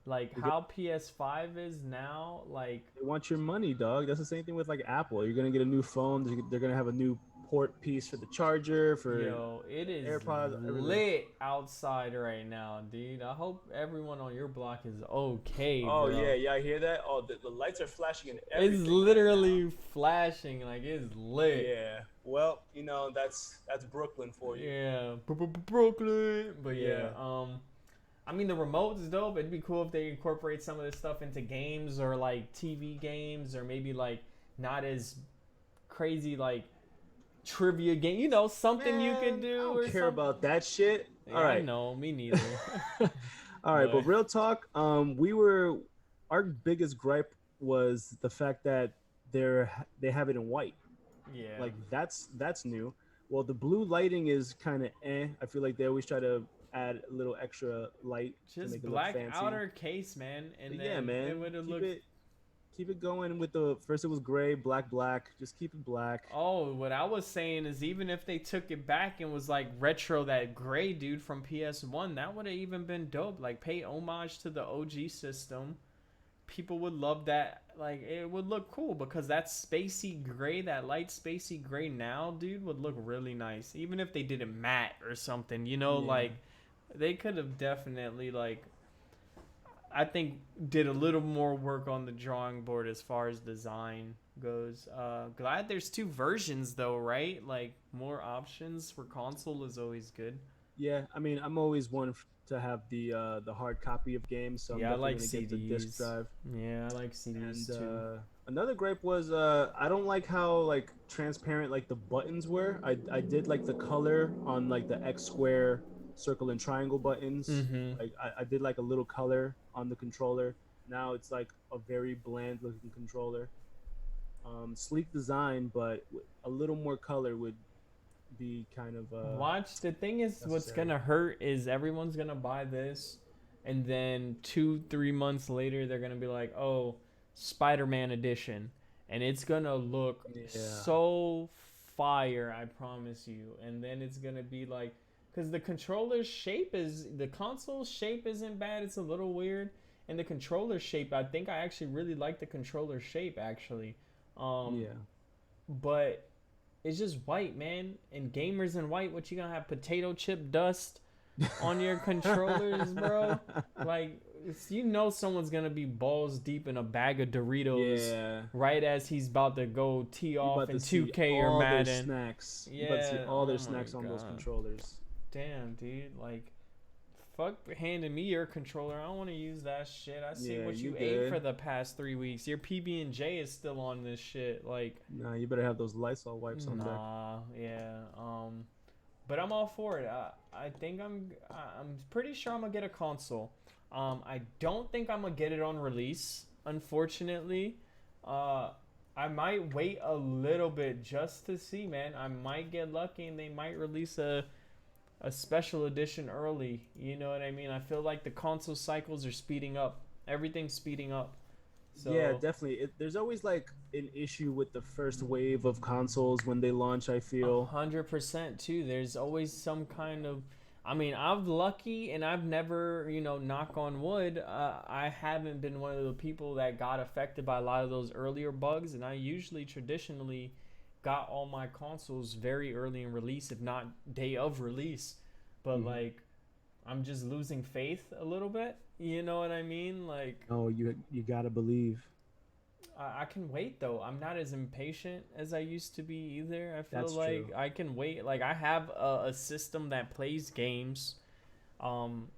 Speaker 2: Like how PS5 is now. Like
Speaker 1: They want your money, dog. That's the same thing with like Apple. You're gonna get a new phone. They're gonna have a new port piece for the charger, for
Speaker 2: yo, it is
Speaker 1: AirPods, everything.
Speaker 2: lit outside right now, dude. I hope everyone on your block is okay,
Speaker 1: Oh
Speaker 2: bro.
Speaker 1: yeah, I hear that. Oh, the lights are flashing and everything.
Speaker 2: It's literally flashing, like it's lit.
Speaker 1: Yeah. Well, that's Brooklyn for you.
Speaker 2: Yeah, Brooklyn. But yeah,
Speaker 1: Yeah.
Speaker 2: I mean the remote's dope. It'd be cool if they incorporate some of this stuff into games or like TV games or maybe like not as crazy like trivia game. Something you could do.
Speaker 1: I don't
Speaker 2: or
Speaker 1: care
Speaker 2: something.
Speaker 1: about that shit.
Speaker 2: Yeah,
Speaker 1: All right.
Speaker 2: I know, me neither.
Speaker 1: All right, but
Speaker 2: But-
Speaker 1: real talk. Our biggest gripe was the fact that they have it in white.
Speaker 2: Yeah.
Speaker 1: Like that's new. Well, the blue lighting is kind of eh. I feel like they always try to add a little extra light to
Speaker 2: just
Speaker 1: make it
Speaker 2: black
Speaker 1: look fancy.
Speaker 2: outer case, man, and
Speaker 1: But
Speaker 2: then
Speaker 1: yeah, man.
Speaker 2: it would have
Speaker 1: Keep
Speaker 2: looked.
Speaker 1: keep it going with the first. It was gray, black. Just keep it black.
Speaker 2: Oh, what I was saying is even if they took it back and was like retro that gray dude from PS1, that would have even been dope. Like pay homage to the OG system. People would love that. Like it would look cool because that spacey gray, that light spacey gray now, dude, would look really nice. Even if they did it matte or something,
Speaker 1: Yeah.
Speaker 2: like they could have definitely like I think did a little more work on the drawing board as far as design goes. Glad there's two versions though, right? Like more options for console is always good.
Speaker 1: Yeah, I mean, I'm always one to have the hard copy of games, so I'm
Speaker 2: Yeah, I
Speaker 1: definitely
Speaker 2: like
Speaker 1: gonna get the disc
Speaker 2: CDs.
Speaker 1: drive.
Speaker 2: Yeah, I like CDs
Speaker 1: And
Speaker 2: too.
Speaker 1: another gripe was I don't like how like transparent like the buttons were. I did like the color on like the X square, circle, and triangle buttons.
Speaker 2: Mm-hmm.
Speaker 1: Like I did like a little color on the controller. Now it's like a very bland looking controller. Sleek design, but a little more color would be kind of
Speaker 2: Watch. The thing is, what's
Speaker 1: necessary.
Speaker 2: gonna hurt is everyone's gonna buy this, and then 2-3 months later they're gonna be like, "Oh, Spider-Man edition," and it's gonna look
Speaker 1: Yeah.
Speaker 2: so fire. I promise you. And then it's gonna be like, because the console shape isn't bad. It's a little weird, and the controller shape. I think I actually really like the controller shape actually.
Speaker 1: Yeah.
Speaker 2: But it's just white, man. And gamers in white, what you gonna have potato chip dust on your controllers, bro? Like, someone's gonna be balls deep in a bag of Doritos
Speaker 1: Yeah.
Speaker 2: right as he's about to go tee
Speaker 1: You
Speaker 2: off
Speaker 1: about
Speaker 2: in
Speaker 1: to see
Speaker 2: 2K or
Speaker 1: all their
Speaker 2: Madden.
Speaker 1: snacks. You about to see
Speaker 2: Yeah,
Speaker 1: all their
Speaker 2: oh my
Speaker 1: snacks on those
Speaker 2: God.
Speaker 1: controllers.
Speaker 2: Damn, dude. Like, fuck handing me your controller. I don't want to use that shit. I see
Speaker 1: Yeah,
Speaker 2: what you
Speaker 1: you
Speaker 2: ate
Speaker 1: good.
Speaker 2: for the past 3 weeks. Your PB&J is still on this shit. Like,
Speaker 1: Nah, you better have those Lysol wipes on deck.
Speaker 2: nah, yeah. But I'm all for it. I think I'm pretty sure I'm gonna get a console. I don't think I'm gonna get it on release, unfortunately. Uh, I might wait a little bit just to see, man. I might get lucky and they might release a special edition early. You know what I mean? I feel like the console cycles are speeding up. Everything's speeding up.
Speaker 1: Yeah,
Speaker 2: So
Speaker 1: definitely. There's always like an issue with the first wave of consoles when they launch, I feel.
Speaker 2: 100% too. There's always some kind of. I mean, I'm lucky, and I've never, knock on wood, I haven't been one of the people that got affected by a lot of those earlier bugs, and I usually traditionally got all my consoles very early in release, if not day of release. But
Speaker 1: Mhm.
Speaker 2: like, I'm just losing faith a little bit. You know what I mean? Like,
Speaker 1: Oh, you gotta believe.
Speaker 2: I can wait though. I'm not as impatient as I used to be either. I feel
Speaker 1: That's
Speaker 2: like
Speaker 1: true.
Speaker 2: I can wait. Like I have a system that plays games.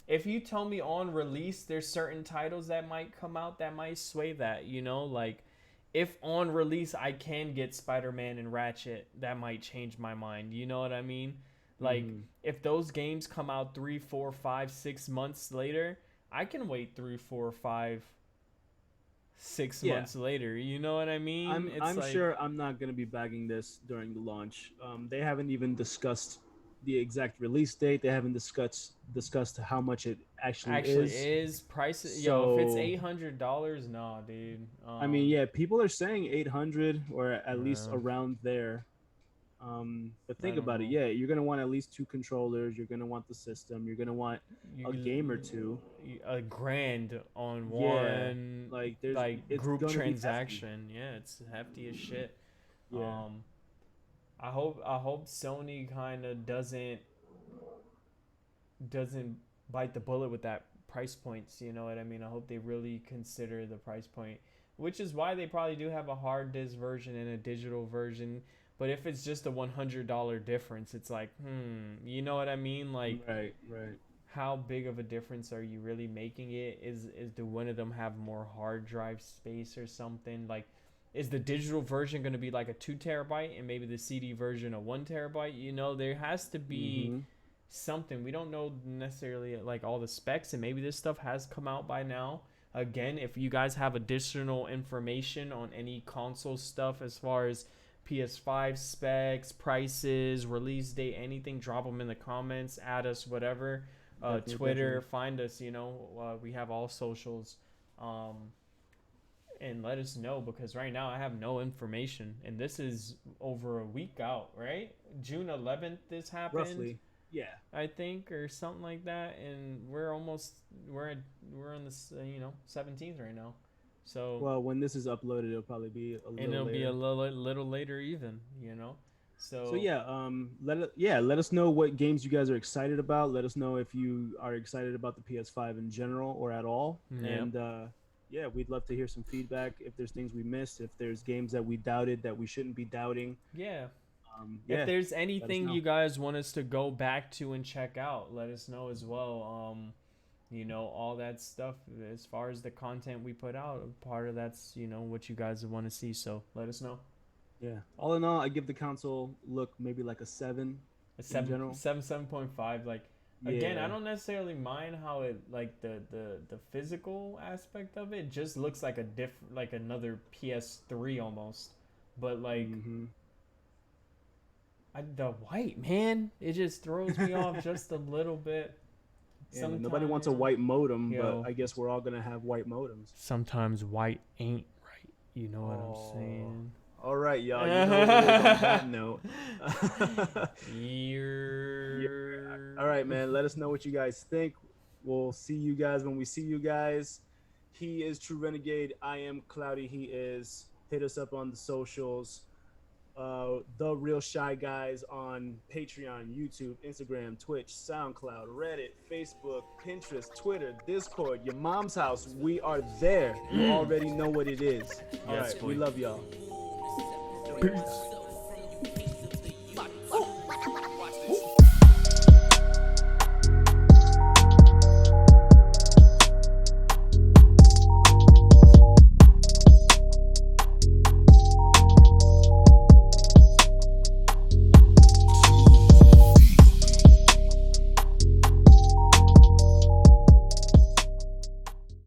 Speaker 2: If you tell me on release there's certain titles that might come out that might sway that, like if on release I can get Spider-Man and Ratchet, that might change my mind. You know what I mean? Like
Speaker 1: Hmm.
Speaker 2: if those games come out 3, 4, 5, 6 months later, I can wait 3, 4, 5, 6
Speaker 1: Yeah,
Speaker 2: months later. You know what I mean? It's
Speaker 1: I'm
Speaker 2: like
Speaker 1: sure I'm not gonna be bagging this during the launch. They haven't even discussed the exact release date. They haven't discussed how much it actually
Speaker 2: actually
Speaker 1: is.
Speaker 2: is price. Yo, if it's
Speaker 1: So
Speaker 2: $800, nah, dude.
Speaker 1: I mean, yeah, people are saying 800 or at least
Speaker 2: Yeah,
Speaker 1: around there. But
Speaker 2: I
Speaker 1: think
Speaker 2: don't
Speaker 1: about it.
Speaker 2: know.
Speaker 1: Yeah, you're gonna want at least two controllers. You're gonna want the system. You're gonna want a game or two.
Speaker 2: A grand on
Speaker 1: Yeah,
Speaker 2: one
Speaker 1: like there's
Speaker 2: like
Speaker 1: it's
Speaker 2: group
Speaker 1: gonna be hefty.
Speaker 2: transaction. Yeah, it's hefty as shit.
Speaker 1: Yeah.
Speaker 2: Um, I hope Sony kind of doesn't bite the bullet with that price points. You know what I mean? I hope they really consider the price point, which is why they probably do have a hard disk version and a digital version. But if it's just a $100 difference, it's like, you know what I mean? Like,
Speaker 1: Right. Right.
Speaker 2: how big of a difference are you really making it? Is do one of them have more hard drive space or something? Like, is the digital version going to be like a 2 terabyte and maybe the CD version a 1 terabyte? There has to be
Speaker 1: Mm-hmm.
Speaker 2: something. We don't know necessarily like all the specs, and maybe this stuff has come out by now. Again, if you guys have additional information on any console stuff as far as PS5 specs, prices, release date, anything, drop them in the comments, add us, whatever.
Speaker 1: Definitely.
Speaker 2: Twitter,
Speaker 1: Definitely.
Speaker 2: find us. We have all socials. Um, and let us know, because right now I have no information, and this is over a week out, right? June 11th this happened,
Speaker 1: Roughly. Yeah.
Speaker 2: I think, or something like that, and we're we're on this 17th right now, so
Speaker 1: Well, when this is uploaded, it'll probably be a
Speaker 2: and
Speaker 1: little
Speaker 2: it'll be a
Speaker 1: later.
Speaker 2: little later even,
Speaker 1: So
Speaker 2: so
Speaker 1: yeah, let us know what games you guys are excited about. Let us know if you are excited about the PS5 in general or at all.
Speaker 2: yeah,
Speaker 1: And yeah, we'd love to hear some feedback. If there's things we missed, if there's games that we doubted that we shouldn't be doubting,
Speaker 2: yeah. If
Speaker 1: yeah,
Speaker 2: there's
Speaker 1: let us
Speaker 2: anything
Speaker 1: know.
Speaker 2: you guys want us to go back to and check out, let us know as well. All that stuff as far as the content we put out, part of that's, what you guys want to see. So let us know.
Speaker 1: Yeah. All in all, I give the console look maybe like a 7
Speaker 2: A
Speaker 1: in
Speaker 2: seven
Speaker 1: general.
Speaker 2: seven 7.5. Like, again, I
Speaker 1: Yeah.
Speaker 2: don't necessarily mind how it, like, the physical aspect of it just looks like like another PS3 almost. But like,
Speaker 1: Mm-hmm.
Speaker 2: the white, man, it just throws me off just a little bit.
Speaker 1: Yeah, man. Nobody wants a
Speaker 2: Sometimes,
Speaker 1: white modem, but
Speaker 2: yo,
Speaker 1: I guess we're all gonna have white modems.
Speaker 2: sometimes white ain't right. You know what I'm
Speaker 1: Oh.
Speaker 2: saying?
Speaker 1: All right, y'all. You know what it is on that note. Yeah. All right,
Speaker 2: You're...
Speaker 1: man. Let us know what you guys think. We'll see you guys when we see you guys. He is True Renegade. I am Cloudy. He is. Hit us up on the socials. The Real Shy Guys on Patreon, YouTube, Instagram, Twitch, SoundCloud, Reddit, Facebook, Pinterest, Twitter, Discord, your mom's house. We are there. You already know what it is. All
Speaker 2: Yes,
Speaker 1: right, we
Speaker 2: boy.
Speaker 1: love y'all.
Speaker 2: Peace.